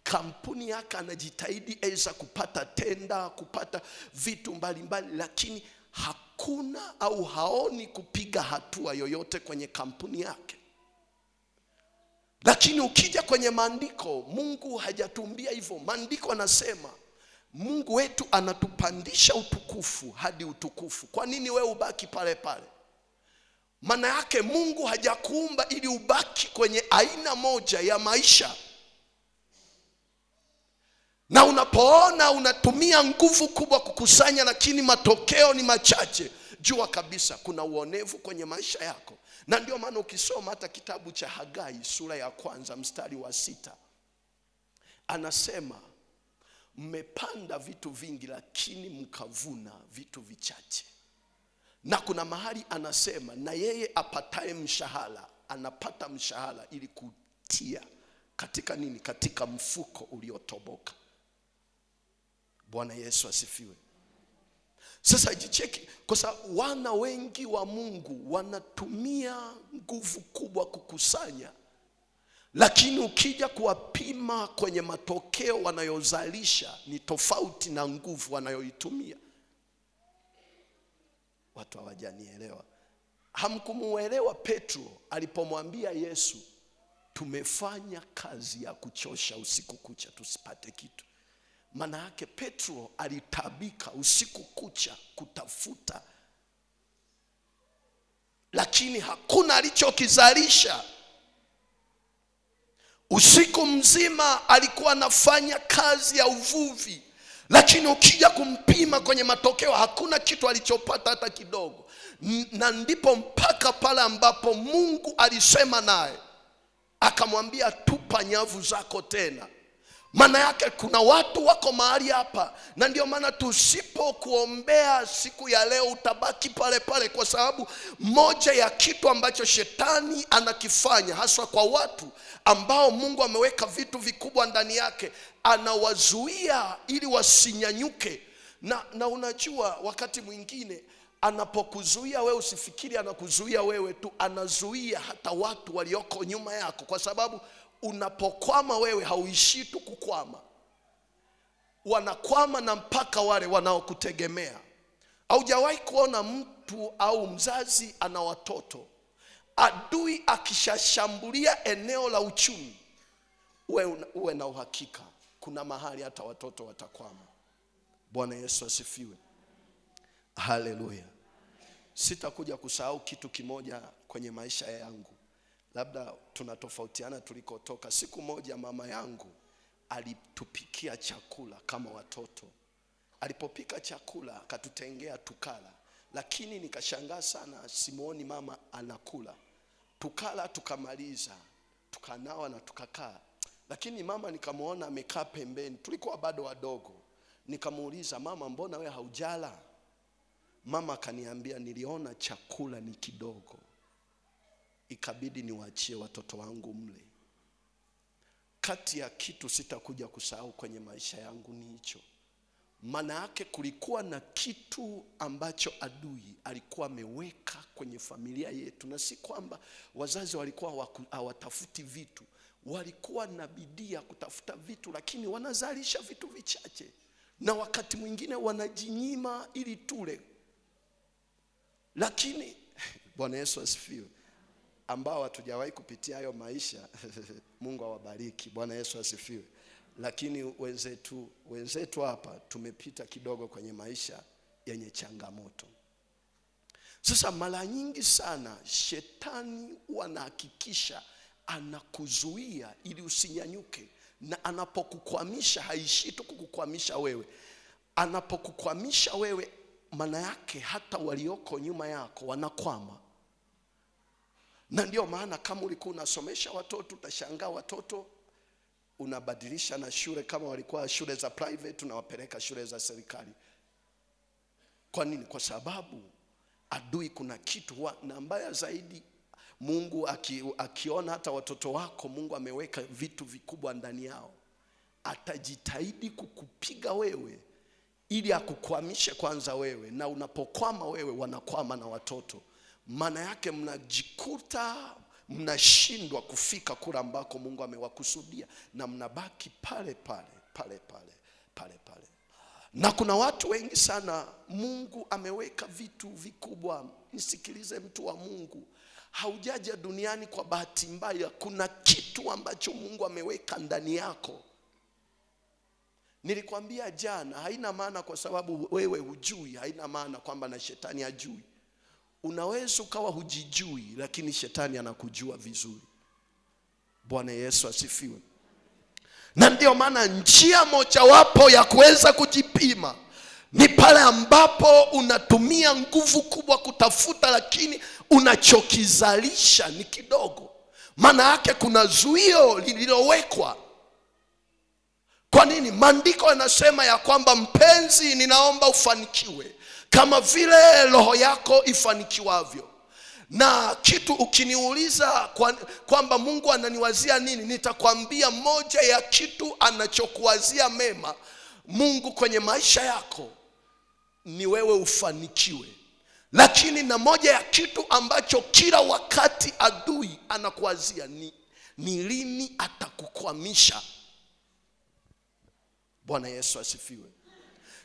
Kampuni yake anajitahidi aidha kupata tenda, kupata vitu mbalimbali, lakini hakuna au haoni kupiga hatua yoyote kwenye kampuni yake. Lakini ukija kwenye maandiko, Mungu hajatumbia hivyo. Maandiko anasema Mungu wetu anatupandisha utukufu hadi utukufu. Kwa nini wewe ubaki pale pale? Maana yake Mungu hajakuumba ili ubaki kwenye aina moja ya maisha. Na unapoona unatumia nguvu kubwa kukusanya lakini matokeo ni machache, jua kabisa kuna uonevu kwenye maisha yako. Na ndio maana ukisoma hata kitabu cha Hagai sura ya 1 mstari wa 6, anasema mmepanda vitu vingi lakini mkavuna vitu vichache. Na kuna mahali anasema na yeye apataye mshahara anapata mshahara ili kutia katika nini? Katika mfuko uliotoboka. Bwana Yesu asifiwe. Sasa jicheki, kwa sababu wana wengi wa Mungu wanatumia nguvu kubwa kukusanya, lakini ukija kuwapima kwenye matokeo wanayozalisha ni tofauti na nguvu wanayoitumia. Watu hawajanielewa. Hamkumuelewa Petro alipomwambia Yesu, tumefanya kazi ya kuchosha usiku kucha tusipate kitu. Maana yake Petro alitabika usiku kucha kutafuta, lakini hakuna alichokizalisha. Usiku mzima alikuwa anafanya kazi ya uvuvi, lakini ukija kumpima kwenye matokeo hakuna kitu alichopata hata kidogo. Na ndipo mpaka pale ambapo Mungu alisema naye akamwambia, tupa nyavu zako tena. Maana yake kuna watu wako mahali hapa, na ndio maana tusipokuombea siku ya leo utabaki pale pale, kwa sababu moja ya kitu ambacho shetani anakifanya haswa kwa watu ambao Mungu ameweka vitu vikubwa ndani yake, anawazuia ili wasinyanyuke. Na unajua wakati mwingine anapokuzuia wewe usifikiri anakuzuia wewe tu, anazuia hata watu walioko nyuma yako, kwa sababu unapokwama wewe hauishi tu kukwama, wanakwama na mpaka wale wanaokutegemea. Haujawahi kuona mtu au mzazi ana watoto, adui akishashambulia eneo la uchumi, uwe na uhakika kuna mahali hata watoto watakwama. Bwana Yesu asifiwe. Haleluya. Sitakuja kusahau kitu kimoja kwenye maisha yangu. Labda tunatofautiana tulikotoka. Siku moja mama yangu alitupikia chakula kama watoto, Alipopika chakula akatutengea tukala, lakini nikashangaa sana simuoni mama anakula. Tukala tukamaliza, tukanawa na tukakaa, lakini mama nikamuona amekaa pembeni. Tulikuwa bado wadogo. Nikamuuliza, mama, mbona we haujala? Mama akaniambia, niliona chakula ni kidogo, ikabidi niwaachie watoto wangu mle. Kati ya kitu sitakuja kusahau kwenye maisha yangu ni hicho. Maana yake kulikuwa na kitu ambacho adui alikuwa ameweka kwenye familia yetu, na si kwamba wazazi walikuwa hawatafuti vitu. Walikuwa na bidii ya kutafuta vitu, lakini wanazalisha vitu vichache, na wakati mwingine wanajinyima ili tule. Lakini Bwana Yesu asifiwe, ambao hatujawahi kupitia hayo maisha Mungu awabariki. Bwana Yesu asifiwe. Lakini wenzetu hapa tumepita kidogo kwenye maisha yenye changamoto. Sasa mara nyingi sana shetani wanahakikisha anakuzuia ili usinyanyuke, na anapokukwamisha haishi tu kukukwamisha wewe. Anapokukwamisha wewe, maana yake hata walioko nyuma yako wanakwama. Na ndio maana kama ulikuwa unasomesha watoto, utashangaa watoto unabadilisha na shule. Kama walikuwa shule za private unawapeleka shule za serikali. Kwa nini? Kwa sababu adui kuna kitu na mbaya zaidi, Mungu akiona hata watoto wako Mungu ameweka vitu vikubwa ndani yao, atajitahidi kukupiga wewe ili akukwamishe kwanza wewe, na unapokwama wewe wanakwama na watoto. Maana yake mnajikuta mnashindwa kufika kule ambako Mungu amewakusudia, na mnabaki pale pale. Na kuna watu wengi sana Mungu ameweka vitu vikubwa. Nisikilize mtu wa Mungu, haujaja duniani kwa bahati mbaya. Kuna kitu ambacho Mungu ameweka ndani yako. Nilikwambia jana, haina maana kwa sababu wewe hujui, haina maana kwamba na shetani hajui. Unaweza ukawa hujijui, lakini shetani anakujua vizuri. Bwana Yesu asifiwe. Na ndio maana njia mojawapo ya kuweza kujipima ni pale ambapo unatumia nguvu kubwa kutafuta, lakini unachokizalisha ni kidogo. Maana yake kuna zuio lililowekwa. Kwa nini? Maandiko yanasema ya kwamba, mpenzi, ninaomba ufanikiwe kama vile roho yako ifanikiwavyo. Na kitu ukiniuliza kwamba Mungu ananiwazia nini, nitakwambia moja ya kitu anachokuwazia mema Mungu kwenye maisha yako ni wewe ufanikiwe. Lakini na moja ya kitu ambacho kila wakati adui anakuwazia ni lini atakukwamisha. Bwana Yesu asifiwe.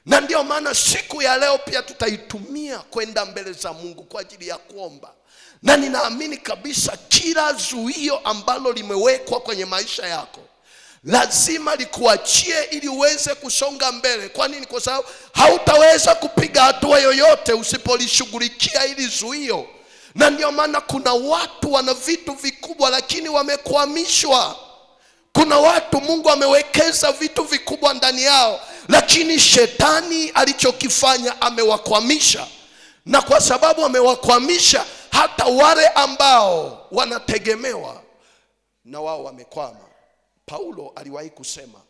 Na ndio maana siku ya leo pia tutaitumia kwenda mbele za Mungu kwa ajili ya kuomba. Na ninaamini kabisa kila zuio ambalo limewekwa kwenye maisha yako lazima likuachie ili uweze kusonga mbele. Kwa nini? Kwa sababu hautaweza kupiga hatua yoyote usipolishughulikia ili zuio. Na ndio maana kuna watu wana vitu vikubwa lakini wamekwamishwa. Kuna watu Mungu amewekeza vitu vikubwa ndani yao, lakini shetani alichokifanya amewakwamisha. Na kwa sababu amewakwamisha, hata wale ambao wanategemewa na wao wamekwama. Paulo aliwahi kusema,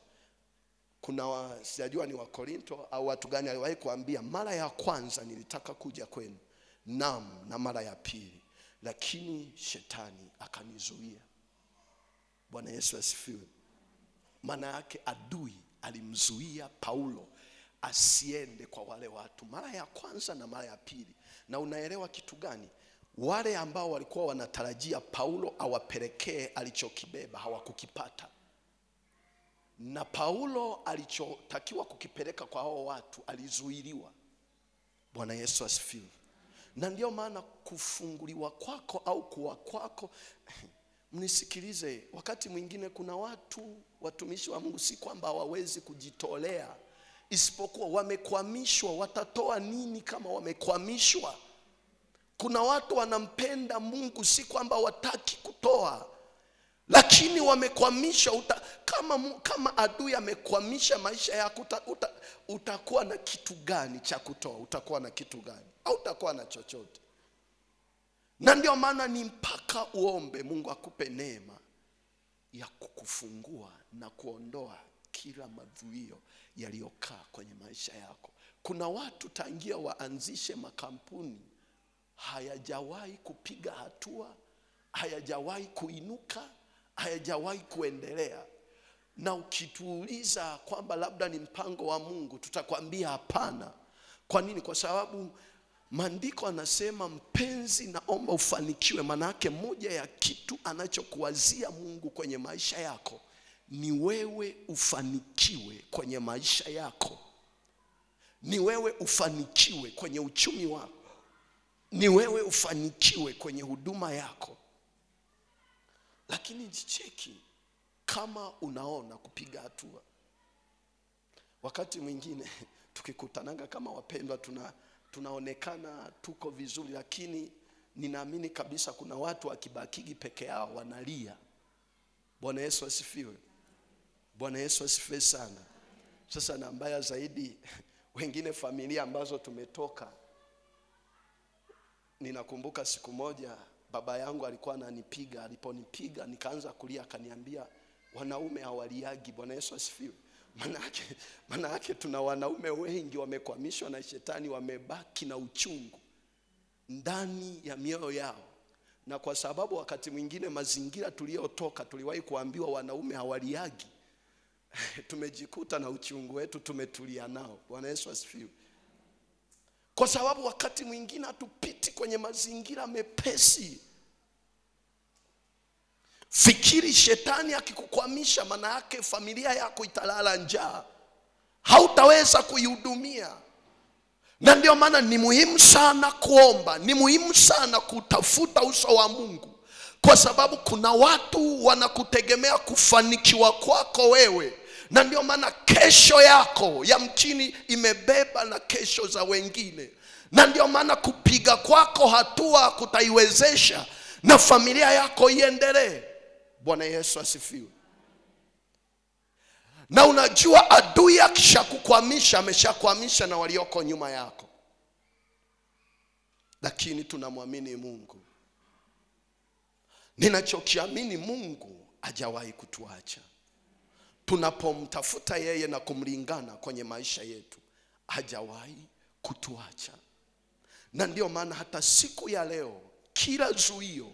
sijajua ni wa Korinto au watu gani, aliwahi kuambia, mara ya kwanza nilitaka kuja kwenu, na mara ya pili, lakini shetani akanizuia. Bwana Yesu asifiwe. Maana yake adui alimzuia Paulo asiende kwa wale watu mara ya kwanza na mara ya pili. Na unaelewa kitu gani? Wale ambao walikuwa wanatarajia Paulo awapelekee alichokibeba hawakukipata. Na Paulo alichotakiwa kukipeleka kwa hao watu alizuiliwa. Bwana Yesu asifiwe. Na ndio maana kufunguliwa kwako au kuwa kwako, mnisikilize, wakati mwingine kuna watumishi wa Mungu si kwamba hawawezi kujitolea, isipokuwa wamekwamishwa. Watatoa nini kama wamekwamishwa? Kuna watu wanampenda Mungu si kwamba wataki kutoa, Lakini wamekwamisha. Kama adui amekwamisha maisha yako, utakuwa na kitu gani cha kutoa? Utakuwa na kitu gani? Au utakuwa na chochote? Na ndio maana ni mpaka uombe Mungu akupe neema ya kukufungua na kuondoa kila madhuio yaliyokaa kwenye maisha yako. Kuna watu tangia waanzishe makampuni hayajawahi kupiga hatua, hayajawahi kuinuka, hayajawahi kuendelea. Na ukituuliza kwamba labda ni mpango wa Mungu, tutakwambia hapana. Kwa nini? Kwa sababu Maandiko anasema, mpenzi, naomba ufanikiwe. Maana yake moja ya kitu anachokuwazia Mungu kwenye maisha yako ni wewe ufanikiwe kwenye maisha yako, ni wewe ufanikiwe kwenye uchumi wako, ni wewe ufanikiwe kwenye huduma yako. Lakini jicheki kama unaona kupiga hatua. Wakati mwingine tukikutananga kama wapendwa, tunaonekana tuko vizuri, lakini ninaamini kabisa kuna watu wakibakigi peke yao wanalia. Bwana Yesu asifiwe. Bwana Yesu asifiwe sana. Sasa na mbaya zaidi, wengine familia ambazo tumetoka. Ninakumbuka siku moja baba yangu alikuwa ananipiga, aliponipiga nikaanza kulia, akaniambia wanaume hawaliagi. Bwana Yesu asifiwe. Maana yake tuna wanaume wengi wamekwamishwa na shetani, wamebaki na uchungu ndani ya mioyo yao. Na kwa sababu wakati mwingine mazingira tuliyotoka tuliwahi kuambiwa wanaume hawaliagi, tumejikuta na uchungu wetu tumetulia nao. Bwana Yesu asifiwe. Kwa sababu wakati mwingine hatupiti kwenye mazingira mepesi. Fikiri shetani akikukwamisha, maana yake familia yako italala njaa, hautaweza kuihudumia. Na ndio maana ni muhimu sana kuomba, ni muhimu sana kutafuta uso wa Mungu, kwa sababu kuna watu wanakutegemea kufanikiwa kwako wewe. Na ndio maana kesho yako yamkini imebeba na kesho za wengine. Na ndio maana kupiga kwako hatua kutaiwezesha na familia yako iendelee. Bwana Yesu asifiwe. Na unajua adui akishakukwamisha, ameshakwamisha na walioko nyuma yako. Lakini tunamwamini Mungu. Ninachokiamini, Mungu hajawahi kutuacha. Tunapomtafuta yeye na kumlingana kwenye maisha yetu, hajawahi kutuacha. Na ndio maana hata siku ya leo, kila zuio,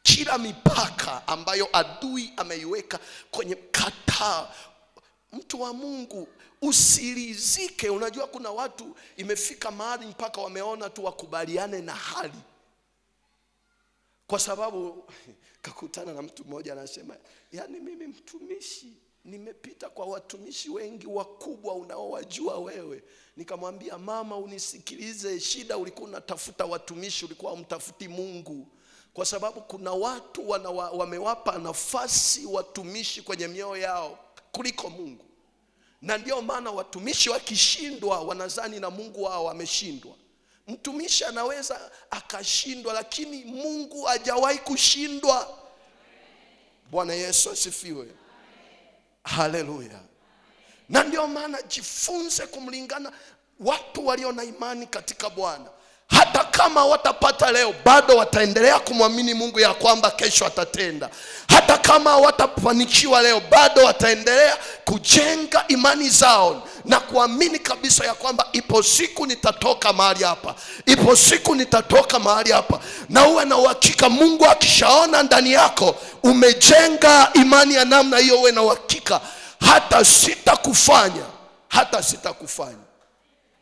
kila mipaka ambayo adui ameiweka kwenye kataa, mtu wa Mungu usilizike. Unajua kuna watu imefika mahali mpaka wameona tu wakubaliane na hali. Kwa sababu kakutana na mtu mmoja anasema, yani mimi mtumishi, nimepita kwa watumishi wengi wakubwa unaowajua wewe. Nikamwambia, mama, unisikilize, shida ulikuwa unatafuta watumishi, ulikuwa umtafuti Mungu. Kwa sababu kuna watu wamewapa nafasi watumishi kwenye mioyo yao kuliko Mungu. Na ndio maana watumishi wakishindwa wanazani na Mungu wao ameshindwa. Mtumishi anaweza akashindwa, lakini Mungu hajawahi kushindwa. Bwana Yesu asifiwe. Haleluya. Na ndio maana jifunze kumlingana. Watu walio na imani katika Bwana, hata kama watapata leo, bado wataendelea kumwamini Mungu ya kwamba kesho atatenda. Hata kama watafanikiwa leo, bado wataendelea kujenga imani zao na kuamini kabisa ya kwamba ipo siku nitatoka mahali hapa, ipo siku nitatoka mahali hapa. Na uwe na uhakika, Mungu akishaona ndani yako umejenga imani ya namna hiyo, uwe na uhakika hata sitakufanya.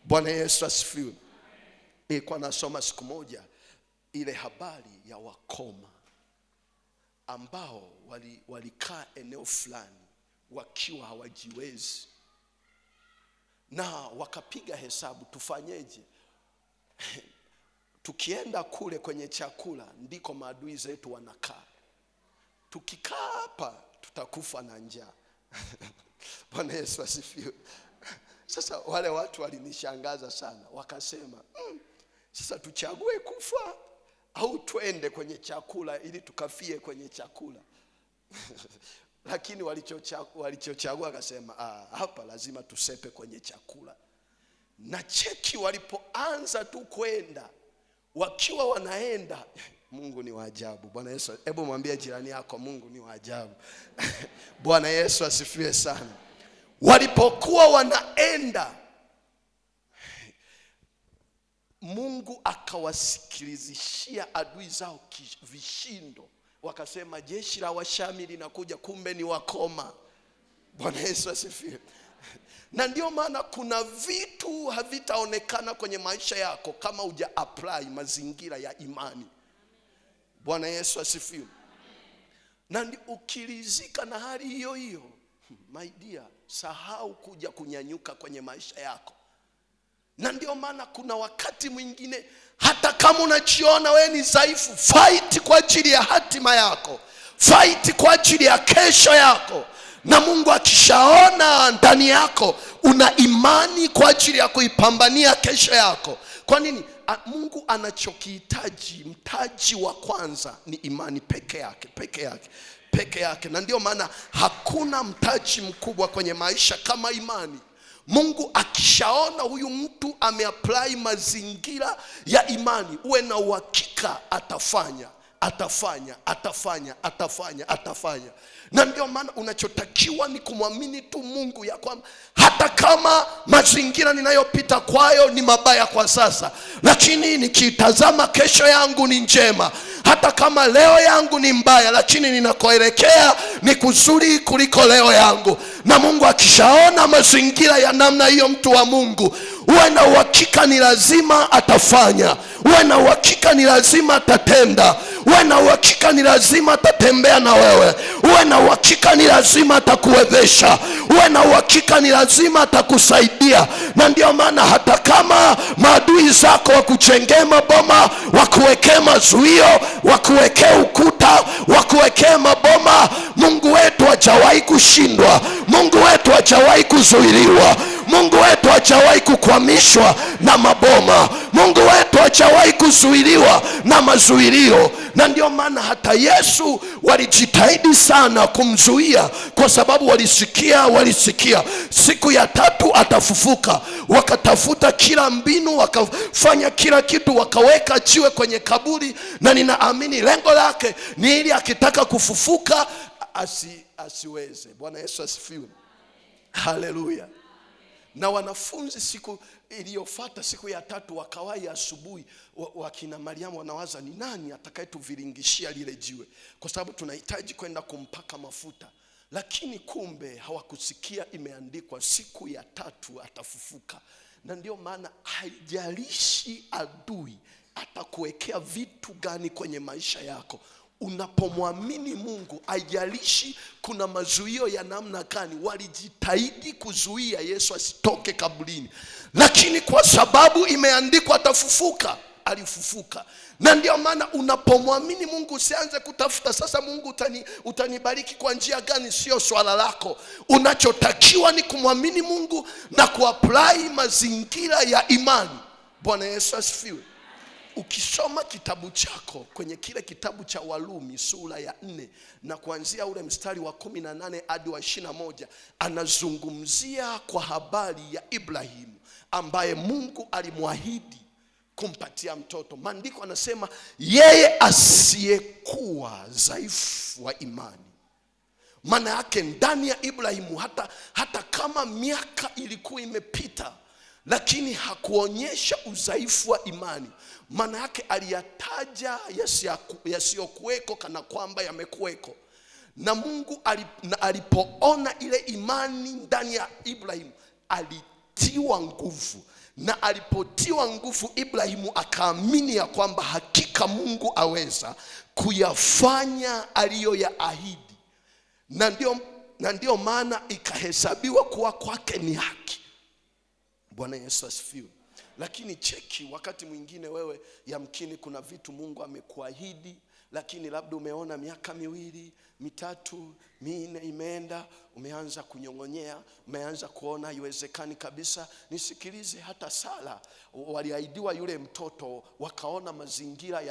Bwana Yesu asifiwe. Nilikuwa nasoma siku moja ile habari ya wakoma ambao walikaa eneo fulani wakiwa hawajiwezi, na wakapiga hesabu, tufanyeje? Tukienda kule kwenye chakula ndiko maadui zetu wanakaa, tukikaa hapa tutakufa na njaa. Bwana Yesu asifiwe. Sasa wale watu walinishangaza sana, wakasema, sasa tuchague kufa au twende kwenye chakula ili tukafie kwenye chakula? Lakini walichochagua akasema hapa lazima tusepe kwenye chakula. Na cheki walipoanza tu kwenda, wakiwa wanaenda, Mungu ni wa ajabu. Bwana Yesu, hebu mwambie jirani yako Mungu ni wa ajabu. Bwana Yesu asifiwe sana. Walipokuwa wanaenda, Mungu akawasikilizishia adui zao vishindo. Wakasema jeshi la Washami linakuja, kumbe ni wakoma. Bwana Yesu asifiwe. Na ndio maana kuna vitu havitaonekana kwenye maisha yako kama huja apply mazingira ya imani. Bwana Yesu asifiwe. Na ukiridhika na hali hiyo hiyo, my dear, sahau kuja kunyanyuka kwenye maisha yako. Na ndio maana kuna wakati mwingine hata kama unajiona wewe ni dhaifu, fight kwa ajili ya hatima yako. Fight kwa ajili ya kesho yako. Na Mungu akishaona ndani yako una imani kwa ajili ya kuipambania kesho yako. Kwa nini? Mungu anachokihitaji, mtaji wa kwanza ni imani peke yake. Na ndio maana hakuna mtaji mkubwa kwenye maisha kama imani. Mungu akishaona huyu mtu ameapply mazingira ya imani, uwe na uhakika atafanya. Na ndio maana unachotakiwa ni kumwamini tu Mungu ya kwamba hata kama mazingira ninayopita kwayo ni mabaya kwa sasa, lakini nikitazama kesho yangu ni njema. Hata kama leo yangu ni mbaya, lakini ninakoelekea ni kuzuri kuliko leo yangu. Na Mungu akishaona mazingira ya namna hiyo, mtu wa Mungu, uwe na uhakika ni lazima atafanya. Uwe na uhakika ni lazima atatenda. Uwe na uhakika ni lazima atatembea na wewe. Uwe na uhakika ni lazima atakuwezesha. Uwe na uhakika ni lazima atakusaidia. Na ndio maana hata kama maadui zako wakuchengee maboma, wakuwekee mazuio, wakuwekee ukuta, wakuwekee maboma, Mungu wetu hajawahi kushindwa. Mungu wetu hajawahi kuzuiliwa. Mungu wetu hajawahi kukwamishwa na maboma. Mungu wetu hajawahi kuzuiliwa na mazuilio. Na ndio maana hata Yesu walijitahidi sana kumzuia, kwa sababu walisikia siku ya tatu atafufuka. Wakatafuta kila mbinu, wakafanya kila kitu, wakaweka jiwe kwenye kaburi. Na ninaamini lengo lake ni ili akitaka kufufuka asiweze. Bwana Yesu asifiwe. Haleluya. Na wanafunzi siku iliyofuata, siku ya tatu, wakawahi asubuhi, wakina Mariamu wanawaza ni nani atakayetuviringishia lile jiwe, kwa sababu tunahitaji kwenda kumpaka mafuta. Lakini kumbe hawakusikia imeandikwa siku ya tatu atafufuka. Na ndio maana haijalishi adui atakuwekea vitu gani kwenye maisha yako, unapomwamini Mungu, haijalishi kuna mazuio ya namna gani. Walijitahidi kuzuia Yesu asitoke kaburini, lakini kwa sababu imeandikwa atafufuka, alifufuka. Na ndio maana unapomwamini Mungu, usianze kutafuta sasa Mungu utanibariki kwa njia gani. Sio swala lako. Unachotakiwa ni kumwamini Mungu na kuapply mazingira ya imani. Bwana Yesu asifiwe. Ukisoma kitabu chako kwenye kile kitabu cha Warumi sura ya 4 na kuanzia ule mstari wa 18 hadi wa 21, anazungumzia kwa habari ya Ibrahimu ambaye Mungu alimwahidi kumpatia mtoto. Maandiko anasema yeye asiyekuwa dhaifu wa imani. Maana yake ndani ya Ibrahimu hata kama miaka ilikuwa imepita, lakini hakuonyesha udhaifu wa imani. Maana yake aliyataja yasiyokuweko kana kwamba yamekuweko. Na Mungu alipoona ile imani ndani ya Ibrahimu, alitiwa nguvu. Na alipotiwa nguvu, Ibrahimu akaamini ya kwamba hakika Mungu aweza kuyafanya aliyoyaahidi. Na ndio maana ikahesabiwa kuwa kwake ni haki. Bwana Yesu asifiwe. Lakini cheki, wakati mwingine wewe yamkini kuna vitu Mungu amekuahidi, lakini labda umeona miaka 2, 3, 4 imeenda, umeanza kunyong'onyea, umeanza kuona haiwezekani kabisa. Nisikilize, hata Sara waliahidiwa yule mtoto, wakaona mazingira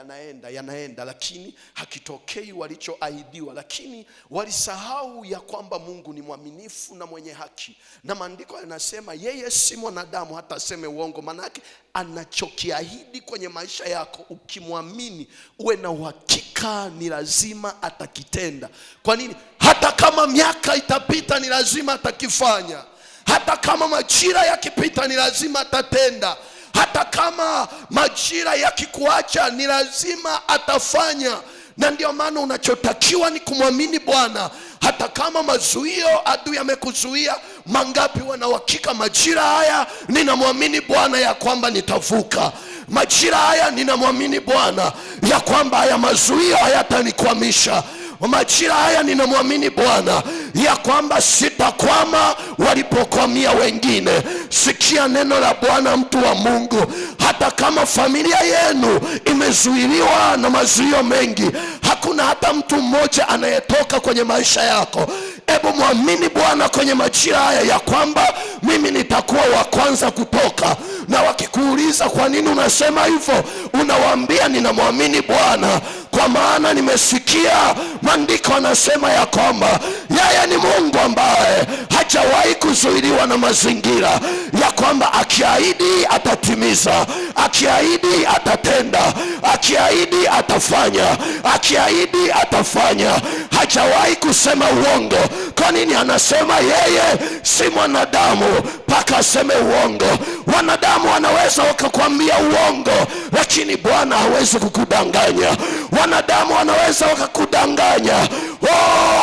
yanaenda lakini hakitokei walichoahidiwa, lakini walisahau ya kwamba Mungu ni mwaminifu na mwenye haki. Na maandiko yanasema yeye si mwanadamu hata aseme uongo. Manake anachokiahidi kwenye maisha yako, ukimwamini uwe na uhakika ni lazima atakitenda. Kwa nini? Hata kama miaka itapita ni lazima atakifanya. Hata kama majira yakipita ni lazima atatenda. Hata kama majira yakikuacha ni lazima atafanya. Na ndio maana unachotakiwa ni kumwamini Bwana. Hata kama mazuio adui amekuzuia, mangapi wana uhakika majira haya ninamwamini Bwana ya kwamba nitavuka. Majira haya ninamwamini Bwana ya kwamba haya mazuio hayatanikwamisha. Majira haya ninamwamini Bwana ya kwamba sitakwama walipokwamia wengine. Sikia neno la Bwana, mtu wa Mungu. Hata kama familia yenu imezuiliwa na mazuio mengi, hakuna hata mtu mmoja anayetoka kwenye maisha yako. Hebu mwamini Bwana kwenye majira haya ya kwamba mimi nitakuwa wa kwanza kutoka. Na wakikuuliza kwa nini unasema hivyo, unawaambia ninamwamini Bwana kwa maana nimesikia maandiko yanasema ya kwamba yeye ni Mungu ambaye hajawahi kuzuiliwa na mazingira, ya kwamba akiahidi atatimiza, akiahidi atatenda, akiahidi atafanya, akiahidi atafanya. Hajawahi kusema uongo. Kwa nini anasema yeye si mwanadamu mpaka aseme uongo? Wanadamu wanaweza wakakwambia uongo, lakini Bwana hawezi kukudanganya. Wanadamu wanaweza wakakudanganya.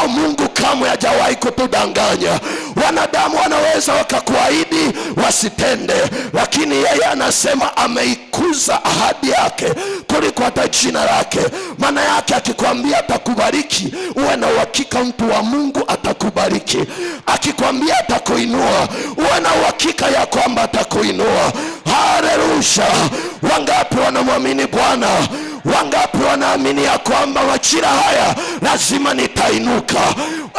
Mungu kamwe hajawahi kutudanganya. Wanadamu wanaweza wakakuahidi wasitende, lakini yeye anasema ameikuza ahadi yake kuliko hata jina lake. Maana yake akikwambia atakubariki, uwe na uhakika mtu wa Mungu atakubariki. Akikwambia atakuinua, uwe na uhakika ya kwamba atakuinua. Haleluya! Wangapi wanamwamini Bwana? Wangapi wanaamini ya kwamba majira haya lazima nitainuka?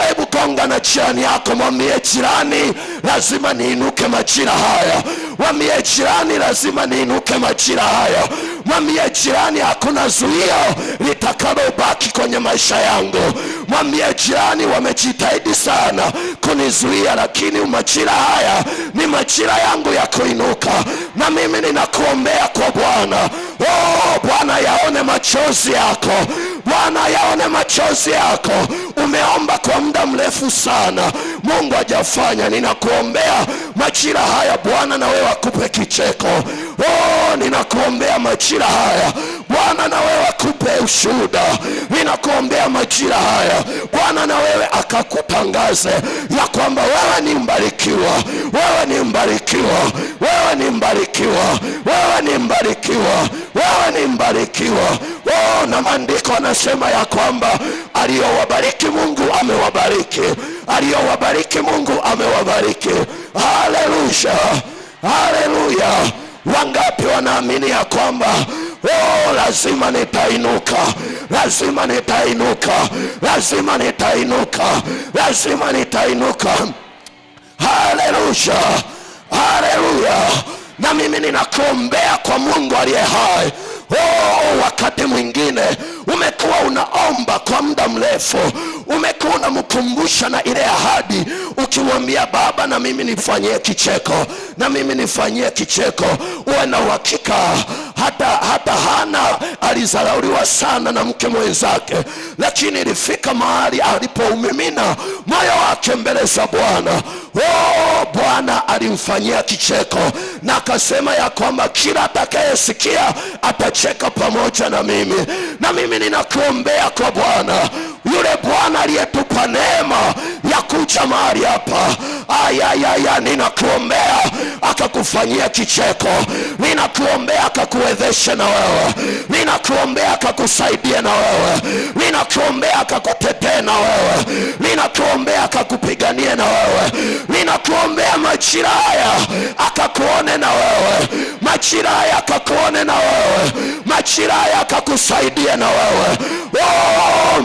Hebu gonga na jirani yako, mwambie jirani, lazima niinuke majira haya. Mwambie jirani, lazima niinuke majira haya. Mwambie jirani, hakuna zuio litakalobaki kwenye maisha yangu. Mwambie jirani, wamejitahidi sana kunizuia, lakini majira haya ni majira yangu ya kuinuka. Na mimi ninakuombea kwa Bwana. Bwana yaone machozi yako. Bwana yaone machozi yako. Umeomba kwa muda mrefu sana, Mungu hajafanya. Ninakuombea majira haya Bwana na wewe akupe kicheko. Ninakuombea majira haya Bwana na wewe akupe ushuhuda. Ninakuombea majira haya Bwana na wewe akakutangaze ya kwamba wewe ni mbarikiwa, wewe ni mbarikiwa, wewe ni mbarikiwa, wewe ni mbarikiwa, wewe ni mbarikiwa. Na maandiko anasema ya kwamba aliyowabariki Mungu amewabariki, aliyowabariki Mungu amewabariki. Haleluya, haleluya! Wangapi wanaamini ya kwamba lazima nitainuka, lazima nitainuka, lazima nitainuka, lazima nitainuka? Haleluya, haleluya! Na mimi ninakuombea kwa Mungu aliye hai. Wakati mwingine umekuwa unaomba kwa muda mrefu, umekuwa unamkumbusha na ile ahadi, ukimwambia Baba, na mimi nifanyie kicheko, na mimi nifanyie kicheko. Uwe na uhakika hata Hana alizarauliwa sana na mke mwenzake, lakini ilifika mahali alipoumimina moyo wake mbele za Bwana. Bwana alimfanyia kicheko na akasema ya kwamba kila atakayesikia atacheka pamoja na mimi. Na mimi ninakuombea kwa Bwana, yule Bwana aliyetupa neema ya kuja mahali hapa. Ninakuombea akakufanyia kicheko. Ninakuombea akakuwezeshe na wewe. Ninakuombea akakusaidie na wewe. Ninakuombea akakutetee na wewe. Ninakuombea akakupiganie na wewe. Ninakuombea majira haya akakuone na wewe. majira yakakuone na wewe, majira yakakusaidia na wewe.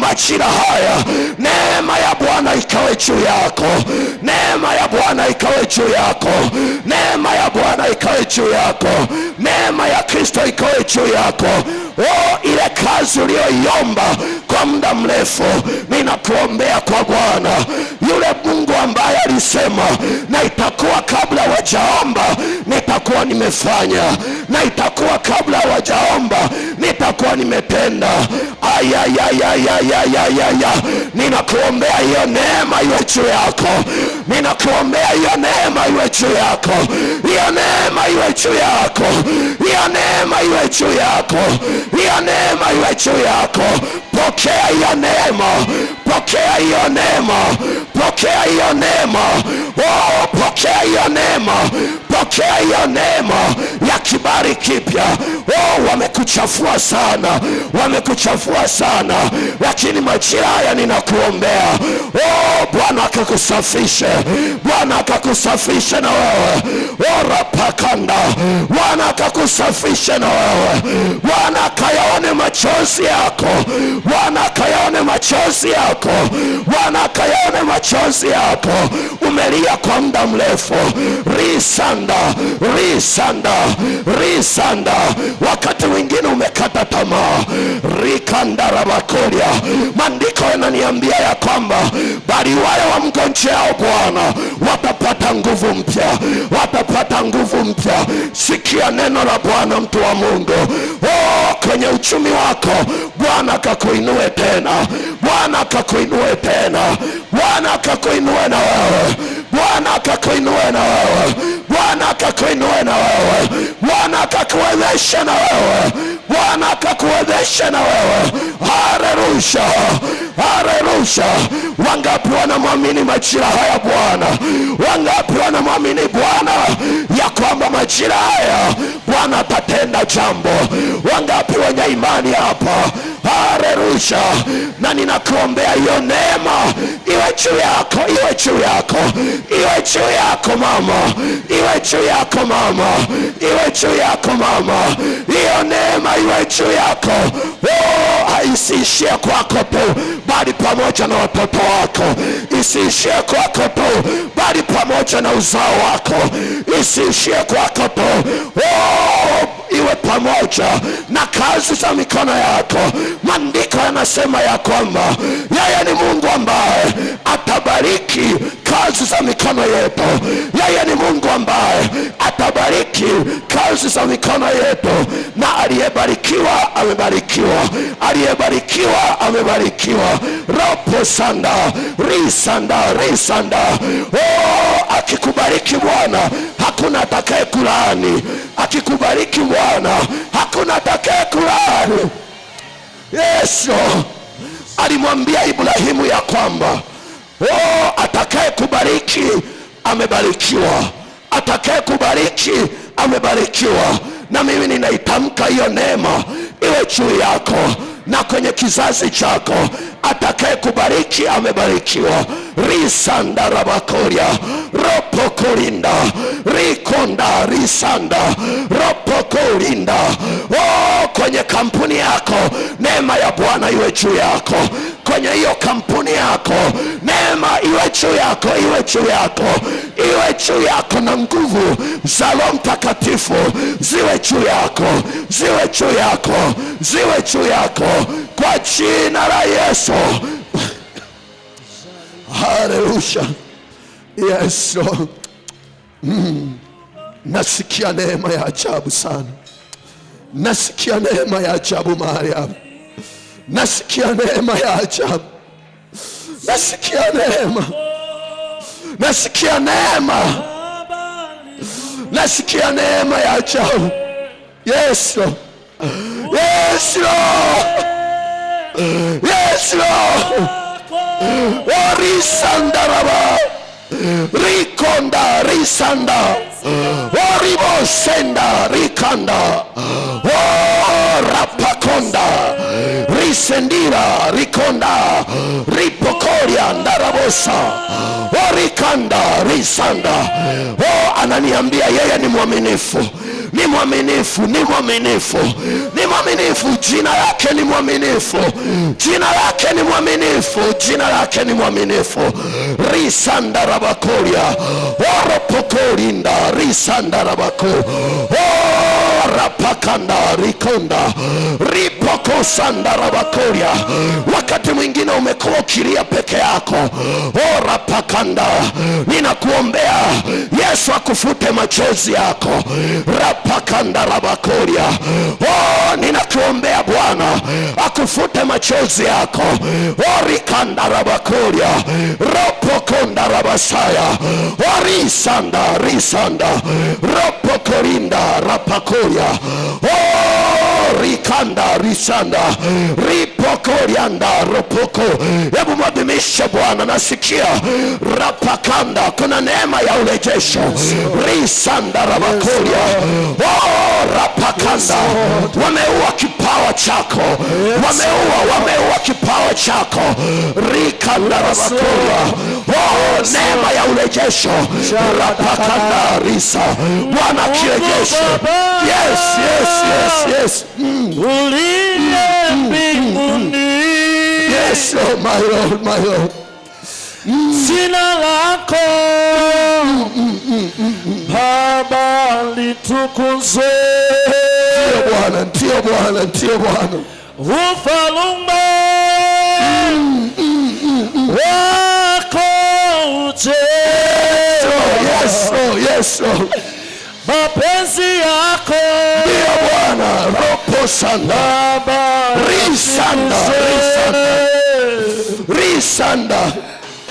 Majira haya neema ya Bwana ikawe juu yako, neema ya Bwana ikawe juu yako, neema ya Bwana ikawe juu yako, neema ya Kristo ikawe juu yako. Ile kazi uliyoiomba kwa muda mrefu, ninakuombea kwa Bwana, yule Mungu ambaye alisema na itakuwa kabla wajaomba nitakuwa nimefanya, na itakuwa kabla wajaomba nitakuwa nimetenda. Ninakuombea hiyo neema iwe juu yako, ninakuombea hiyo neema iwe juu yako, hiyo neema iwe juu yako, hiyo neema iwe juu yako, hiyo neema iwe juu yako. Pokea hiyo neema, pokea hiyo neema, pokea hiyo neema. Pokea hiyo neema, pokea hiyo neema ya kibali kipya. Wamekuchafua sana, wamekuchafua sana, lakini majira haya ninakuombea, Bwana akakusafishe, Bwana akakusafishe na wewe. Rapakanda, Bwana akakusafishe na wewe, Bwana akayaone machozi yako, Bwana akayaone machozi yako, Bwana akayaone machozi yako. Umelia kwa muda mrefu, risanda, risanda, risanda. Wakati mwingine umekata tamaa, rikandarabakolia. Maandiko yananiambia ya kwamba bali wale wamngojeao Bwana watapata nguvu mpya, watapata nguvu mpya. Sikia neno la Bwana, mtu wa Mungu. Kwenye uchumi wako Bwana akakuinue tena, Bwana akakuinue tena, Bwana akakuinue na wewe, Bwana akakuinue na wewe, Bwana akakuinue na wewe, Bwana akakuwezesha na wewe, Bwana akakuwezesha na wewe. Haleluya, haleluya. Wangapi wanamwamini majira haya Bwana? Wangapi wanamwamini Bwana ya kwamba majira haya Bwana atatenda jambo? Wangapi wenye imani hapa? Haleluya. Na ninakuombea hiyo neema iwe juu yako, iwe juu yako, iwe juu yako mama, iwe juu yako mama, iwe juu yako mama. Hiyo neema iwe juu yako. Isiishie kwako tu, bali pamoja na watoto wako. Isiishie kwako tu, bali pamoja na uzao wako. Isiishie kwako tu, iwe pamoja na kazi za mikono yako. Maandiko yanasema ya kwamba yeye ni Mungu ambaye atabariki kazi za mikono yetu. Yeye ni Mungu ambaye atabariki kazi za mikono yetu. Na aliyebarikiwa amebarikiwa, aliyebarikiwa amebarikiwa. Ropo sanda, risanda, risanda. Akikubariki Bwana hakuna atakaye kulaani. Akikubariki Bwana hakuna atakaye kulaani. Yesu alimwambia Ibrahimu ya kwamba atakaye kubariki amebarikiwa, atakaye kubariki amebarikiwa. Na mimi ninaitamka hiyo neema iwe juu yako na kwenye kizazi chako. Atakaye kubariki amebarikiwa. Risanda rabakoria, ropo korinda, rikonda, risanda, ropo korinda. Kwenye kampuni yako neema ya Bwana iwe juu yako. Kwenye hiyo kampuni yako neema iwe juu yako, iwe juu yako, iwe juu yako. Na nguvu za Roho Mtakatifu ziwe juu yako, ziwe juu yako, ziwe juu yako, kwa jina la Yesu. Haleluya. Yesu, nasikia neema ya ajabu sana. Nasikia neema ya ajabu mahali hapa. Nasikia neema ya ajabu. Nasikia neema. Nasikia neema. Nasikia neema ya ajabu. Yesu. Yesu. Yesu. Orisandaraba. Rikonda, risanda. Oribosenda, rikanda. Rapakonda, risendira, rikonda, ripokoria, ndarabosa, orikanda, risanda. Ananiambia yeye ni mwaminifu. Ni mwaminifu, ni mwaminifu, ni mwaminifu. Jina lake ni mwaminifu, jina lake ni mwaminifu, jina lake ni mwaminifu. Risanda rabakoria oropokorinda risanda rabako rapakanda rikonda ripoko sanda rabakoria. Wakati mwingine umekuwa ukilia peke yako, rapakanda, ninakuombea Yesu akufute machozi yako. Rapakanda rabakoria, ninakuombea Bwana akufute machozi yako. Orikanda rabakoria ropokonda rabasaya orisanda risanda ropokorinda rapakoria rikanda risanda ripokorianda ropoko. Hebu mwadhimisha Bwana. Nasikia rapakanda, kuna neema ya urejesho. Risanda rabakoria rapakanda. Wameua kipawa chako, wameua kipawa chako. Rikanda rabakoria neema ya urejesho. Rapakanda risa, Bwana kirejesho. Yes, yes, yes, yes. Uliye mbinguni, yes, oh my Lord, my Lord. Jina lako Baba litukuzwe. Ndio Bwana, ndio Bwana, ndio Bwana. Ufalme wako uje. Yes, oh, yes, oh. Mapenzi yako ndio Bwana. Ropo sanda risanda risanda.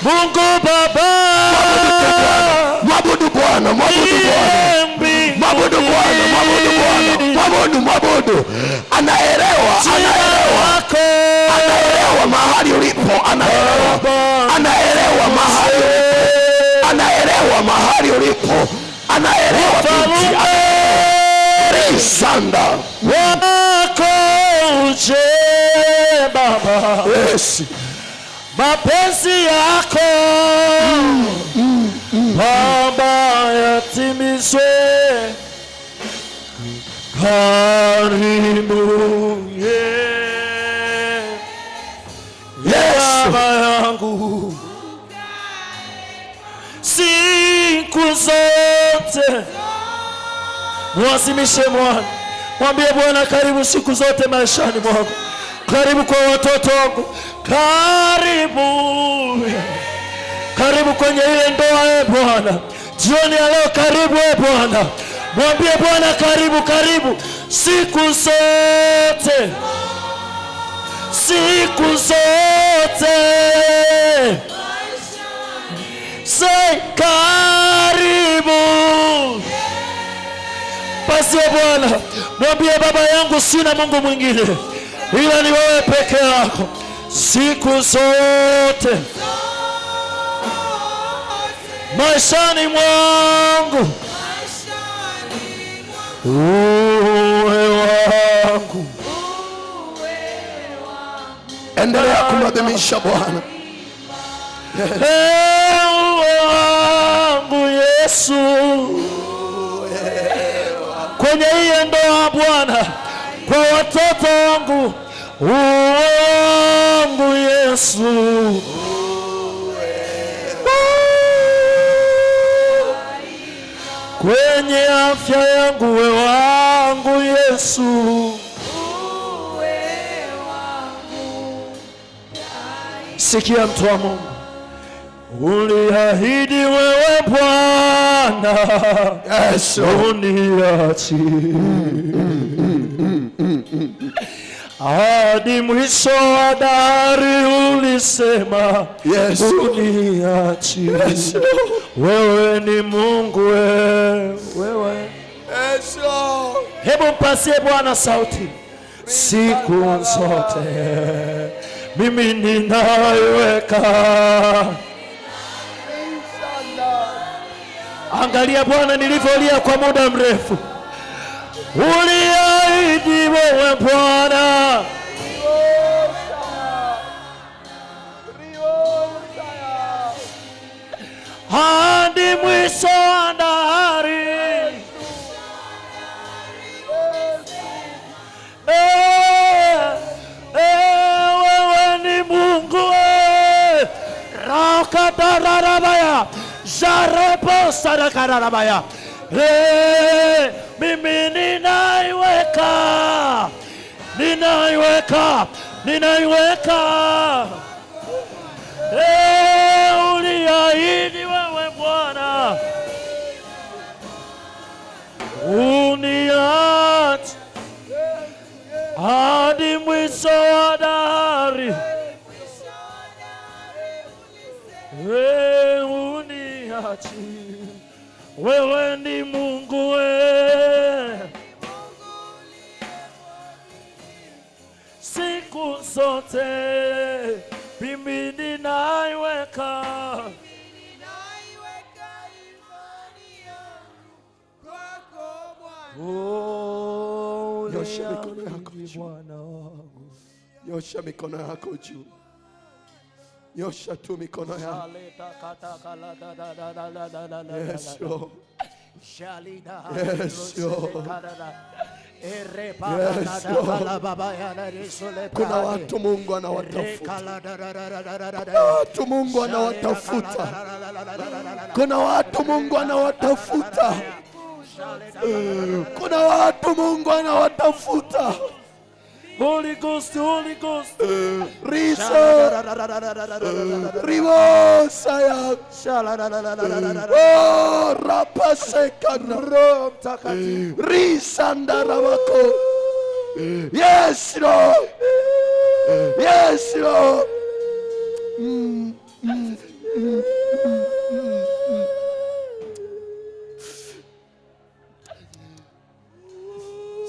Mungu Baba, mwabudu Bwana, mwabudu Bwana, mwabudu Bwana, mwabudu Bwana, mwabudu, mwabudu. Anaelewa, anaelewa, anaelewa mahali ulipo, anaelewa, anaelewa mahali ulipo, anaelewa mahali ulipo, anaelewa binti. Risanda wako uje Baba. Yes. Mapenzi yako Baba yatimizwe. Karibu Baba yangu siku zote. Mwazimishe Bwana, mwambie Bwana karibu siku zote maishani mwangu. Karibu kwa watoto wangu, karibu, karibu kwenye ile ndoa Bwana. Jioni ya leo karibu Bwana. Mwambie Bwana karibu, karibu siku zote, siku zote. Say karibu. Basi Bwana, mwambie Baba yangu sina Mungu mwingine ila ni wewe peke yako siku zote maishani mwangu. Uwe wangu. Endelea kumwadhimisha Bwana. Uwe wangu Yesu, kwenye hii ndoa Bwana, kwa watoto wangu. Uwe wangu Yesu, kwenye afya yangu. Uwe wangu Yesu. Sikia mtu wa Mungu, uliahidi wewe Bwana, Yes, uniachi hadi mwisho wa dari. Ulisema Yes, uniachi. yes, Wewe ni Mungu wewe. yes. Hebu mpasie Bwana sauti. Siku zote mimi ninaiweka. Angalia Bwana nilivyolia kwa muda mrefu. Uliahidi wewe Bwana, hadi mwisho wa dahari. dararabaya jarepo sarakarabaya. Mimi ninaiweka uliahidi wewe Bwana, uniache hadi mwisho wa dahari. Uniache, wewe ni Mungu siku zote. Mimi ninaiweka Nyosha mikono yako juu. Nyosha mikono yako juu. Nyosha tu mikono yako. Yes, Lord. Yes, Lord. Yes, Lord. Kuna watu Mungu anawatafuta. Watu Mungu anawatafuta. Kuna watu Mungu anawatafuta. Kuna watu Mungu anawatafuta. Holy Ghost, Holy Ghost. Risa. Ribosaya. Oh, rapasekana. Risa ndarabako. Yes, Lord. Yes, Lord.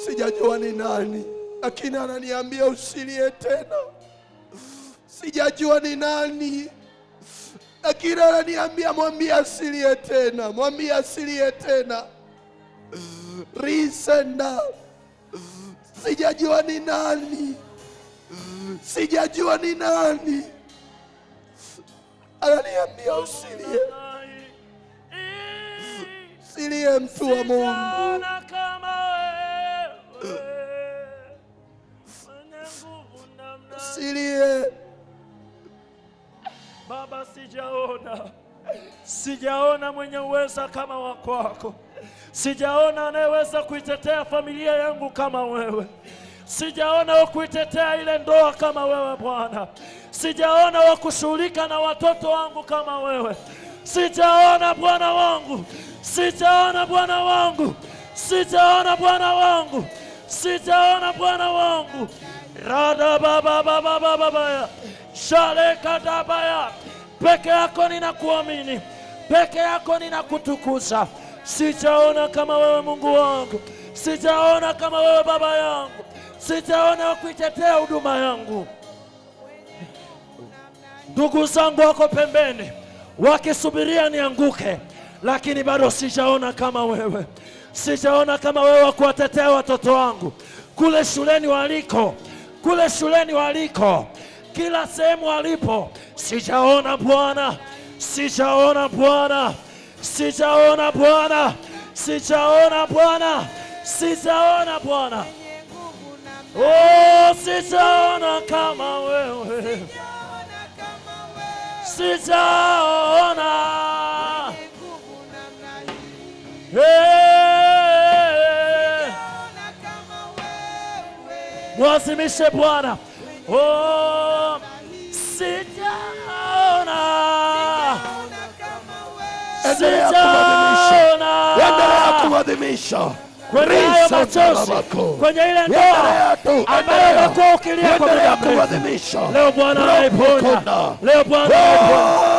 Sijajua ni nani, lakini ananiambia usilie tena. Sijajua ni nani, lakini ananiambia mwambie asilie tena, mwambie asilie tena. Risenda. Sijajua ni nani, sijajua ni nani, ananiambia usilie. Silie mtu wa Mungu. Silie. Baba, sijaona mwenye uweza kama wako. Sijaona anayeweza kuitetea familia yangu kama wewe. Sijaona wa kuitetea ile ndoa kama wewe Bwana. Sijaona wa kushughulika na watoto wangu kama wewe. Sijaona Bwana wangu. Sijaona Bwana wangu. Sijaona Bwana wangu. Sijaona Bwana wangu. Rada baba shale kadabaya. Peke yako ninakuamini, peke yako ninakutukuza. Sijaona kama wewe Mungu wangu, sijaona kama wewe Baba yangu, sijaona kuitetea huduma yangu. Ndugu zangu wako pembeni wakisubiria nianguke, lakini bado sijaona kama wewe. Sijaona kama wewe kuwatetea watoto wangu kule shuleni waliko, kila sehemu walipo. Sijaona Bwana, sijaona Bwana, sijaona Bwana, sijaona Bwana, sijaona Bwana. Oh, sijaona kama wewe, sijaona. Mwazimishe Bwana. Oh, sijaona. Endelea kuadhimisha. Kwenye hayo machozi, kwenye ile ndoa ambayo unakuwa ukilia kwa muda mrefu. Leo Bwana anaiponya. Leo Bwana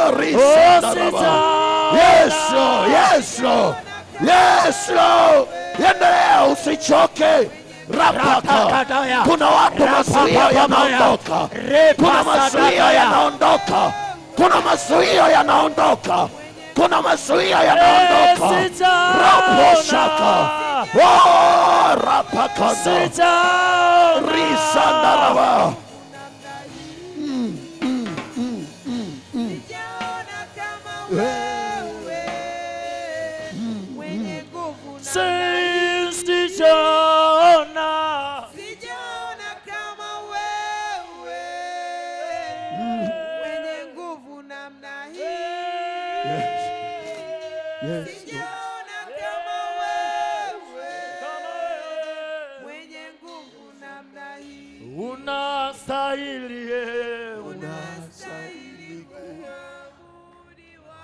anaiponya. Oh, sijaona. Yes, Lord. Yes, Lord. Yes, Lord. Endelea, usichoke. Rapaka. Kuna watu masuio yanaondoka. Kuna masuio yanaondoka. Kuna masuio yanaondoka. Kuna masuio yanaondoka. Raposhaka. Oh, rapaka. Risandaraba. Sijaona kama wewe mwenye nguvu namna hii. unastahili, unastahili kuabudiwa,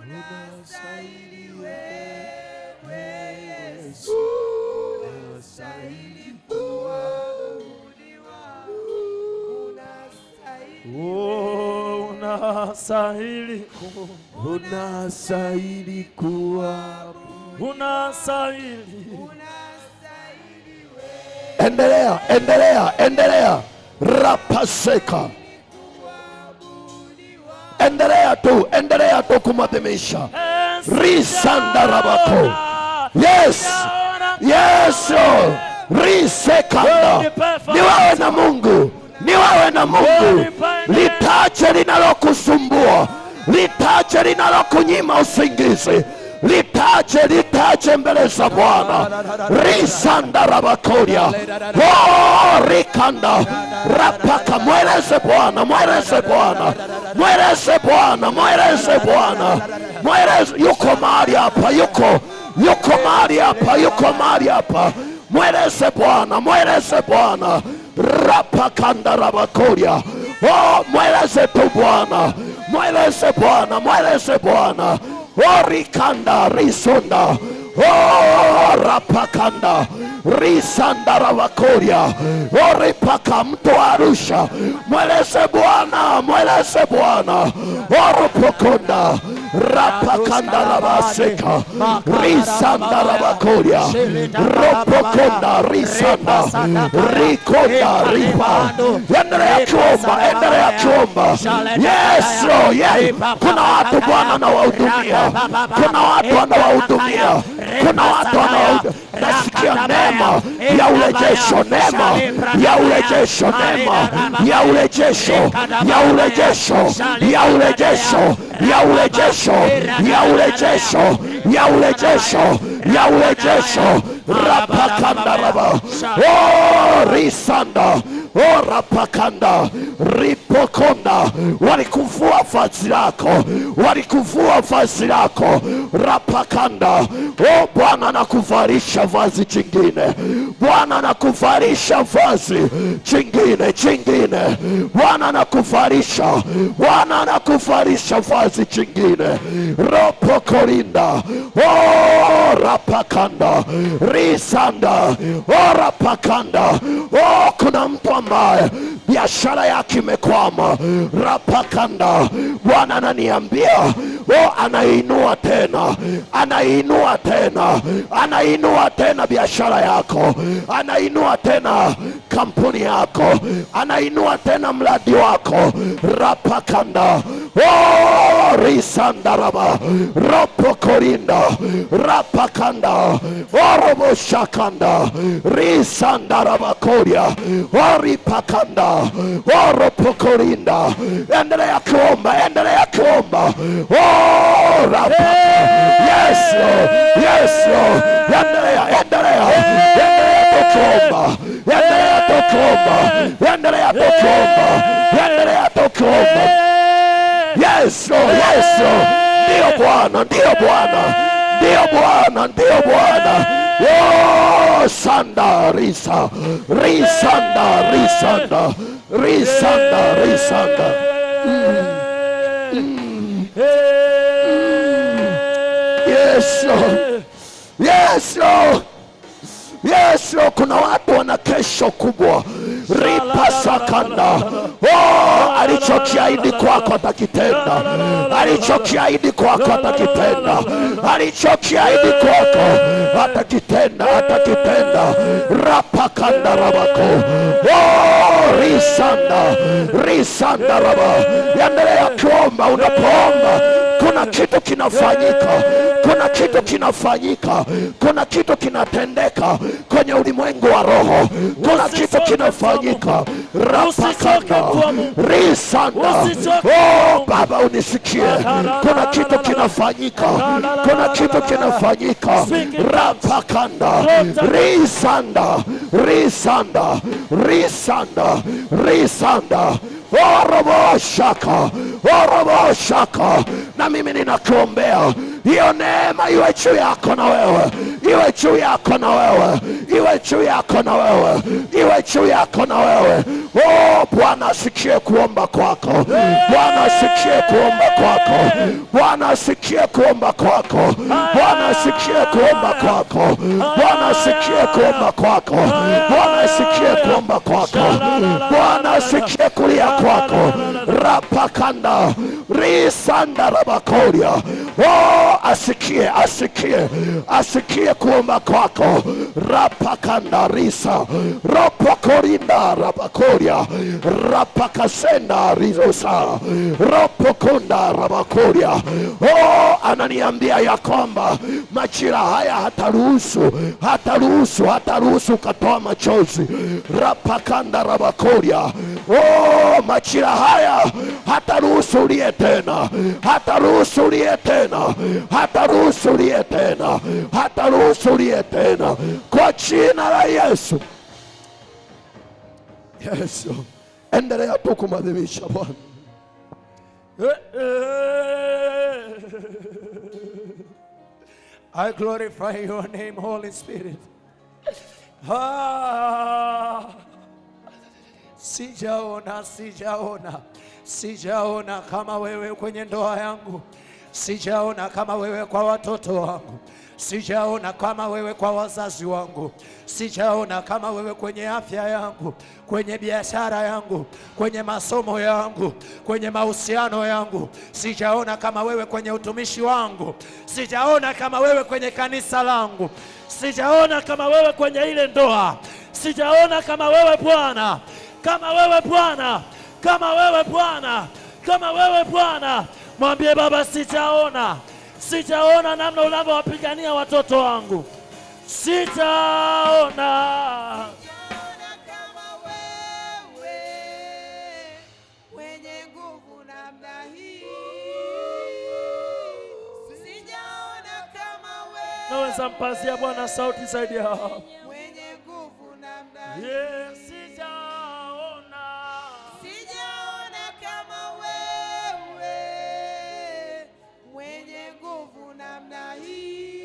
unastahili wewe Yesu, unastahili kuabudiwa, unastahili, unastahili kuabudiwa, unastahili. Endelea, endelea, endelea. Rapaseka. Endelea tu kumadhimisha. Risanda rabako. Yes. Yes. Risekanda. Ni wewe na Mungu. Ni wewe na Mungu. Litache linalokusumbua. Litache linalokunyima usingizi. Litache mbele za Bwana. Risanda rabakoria. Oh, rikanda rapaka. Mweleze Bwana, mweleze Bwana, mweleze Bwana, mweleze Bwana, mweleze. Yuko mahali hapa, yuko mahali hapa, yuko mahali hapa. Mweleze Bwana, mweleze Bwana. Rapakanda rabakoria. Oh, mweleze tu Bwana, mweleze Bwana, mweleze Bwana. Orikanda risonda. Oh, rapakanda risanda ravakoria. Oripaka mtu Arusha. Mweleze Bwana, mweleze Bwana. Oropokonda rapakanda ravaseka. Risanda ravakoria. Ropokonda risanda. Rikonda ripa. Endelea kuomba, endelea kuomba. Yes, yeah. Kuna watu Bwana anawahudumia. Kuna watu anawahudumia. Kuna watu wanaohudumia. Nasikia neema ya urejesho, neema ya urejesho, neema ya urejesho, ya urejesho, ya urejesho, ya urejesho, ya urejesho, ya urejesho, ya urejesho. Rapakanda raba. Oh, risanda. Oh, rapakanda ripokonda. Walikuvua vazi lako, walikuvua vazi lako. Rapakanda. Oh, Bwana anakuvalisha vazi jingine. Bwana anakuvalisha vazi jingine, jingine. Bwana anakuvalisha, Bwana anakuvalisha vazi jingine. Ropokorinda. Oh, rapakanda risanda. Oh, rapakanda. Oh, kuna mtu ambaye biashara yake imekwama. Rapakanda. Bwana ananiambia, oh, anainua tena, anainua tena, anainua tena biashara yako, anainua tena kampuni yako, anainua tena mradi wako. Rapakanda. Oh, risandaraba. Ropokorinda. Rapakanda. Oroboshakanda. Risandaraba koria. Oripakanda. Oropokorinda. Endelea kuomba, endelea kuomba. Oh, rapaka. Yes, Lord. Yes, Lord. Endelea, endelea. Endelea kuomba. Endelea kuomba. Endelea kuomba. Endelea kuomba. Yes, Lord. Yes, Lord. Ndio Bwana, ndio Bwana. Ndio Bwana, ndio Bwana. Oh, sanda risa. Risanda, risanda. Risanda, risanda. Yes, Lord. Yes, Lord. Yes, Lord. Kuna watu wana kesho kubwa. Ripasakanda. Oh, alichokiahidi kwako atakitenda. Alichokiahidi kwako atakitenda. Alichokiahidi kwako atakitenda, atakitenda. Rapakanda rabako. Oh, risanda. Risanda raba. Endelea kuomba. Unapoomba kuna kitu kinafanyika. Kuna kitu kinafanyika. Kuna kitu kinatendeka kwenye ulimwengu wa roho. Kuna kitu kinafanyika. Rapakanda. Risanda. Oh, Baba unisikie. Kuna kitu kinafanyika. Kuna kitu kinafanyika. Rapakanda. Risanda. Risanda. Risanda. Risanda. Oroboshaka. Oroboshaka. Na mimi ninakuombea hiyo neema iwe juu yako na wewe. iwe juu yako na wewe, iwe juu yako na wewe, iwe juu yako na wewe. Oh, Bwana asikie kuomba kwako, Bwana asikie kuomba kwako, Bwana asikie kuomba kwako, Bwana asikie kuomba kwako, Bwana asikie kuomba kwako, Bwana asikie kuomba kwako, Bwana asikie kulia kwako. Rapakanda risanda rabakoria. Oh, asikie, asikie, asikie kuomba kwako. Rapakanda risa ropokorinda rabakoria rapakasenda rizosa ropokonda rabakoria. Oh, ananiambia ya kwamba majira haya hataruhusu katoa machozi. Rapakanda rabakoria. Oh, majira haya hataruhusu ulie tena, hataruhusu ulie tena, hataruhusu ulie tena, hataruhusu ulie tena, kwa jina la Yesu. Yesu, endelea tu kumadhimisha Bwana. I glorify your name, Holy Spirit. Sijaona kama wewe kwenye ndoa yangu, sijaona kama wewe kwa watoto wangu, sijaona kama wewe kwa wazazi wangu, sijaona kama wewe kwenye afya yangu, kwenye biashara yangu, kwenye masomo yangu, kwenye mahusiano yangu, sijaona kama wewe kwenye utumishi wangu, sijaona kama wewe kwenye kanisa langu, sijaona kama wewe kwenye ile ndoa, sijaona kama wewe Bwana, kama wewe Bwana, kama wewe Bwana, kama wewe Bwana. Mwambie Baba, sijaona, sijaona namna unavyowapigania watoto wangu, sijaona kama wewe mwenye nguvu namna hii. Sijaona kama wewe. Naweza mpazia Bwana sauti zaidi ya hapo.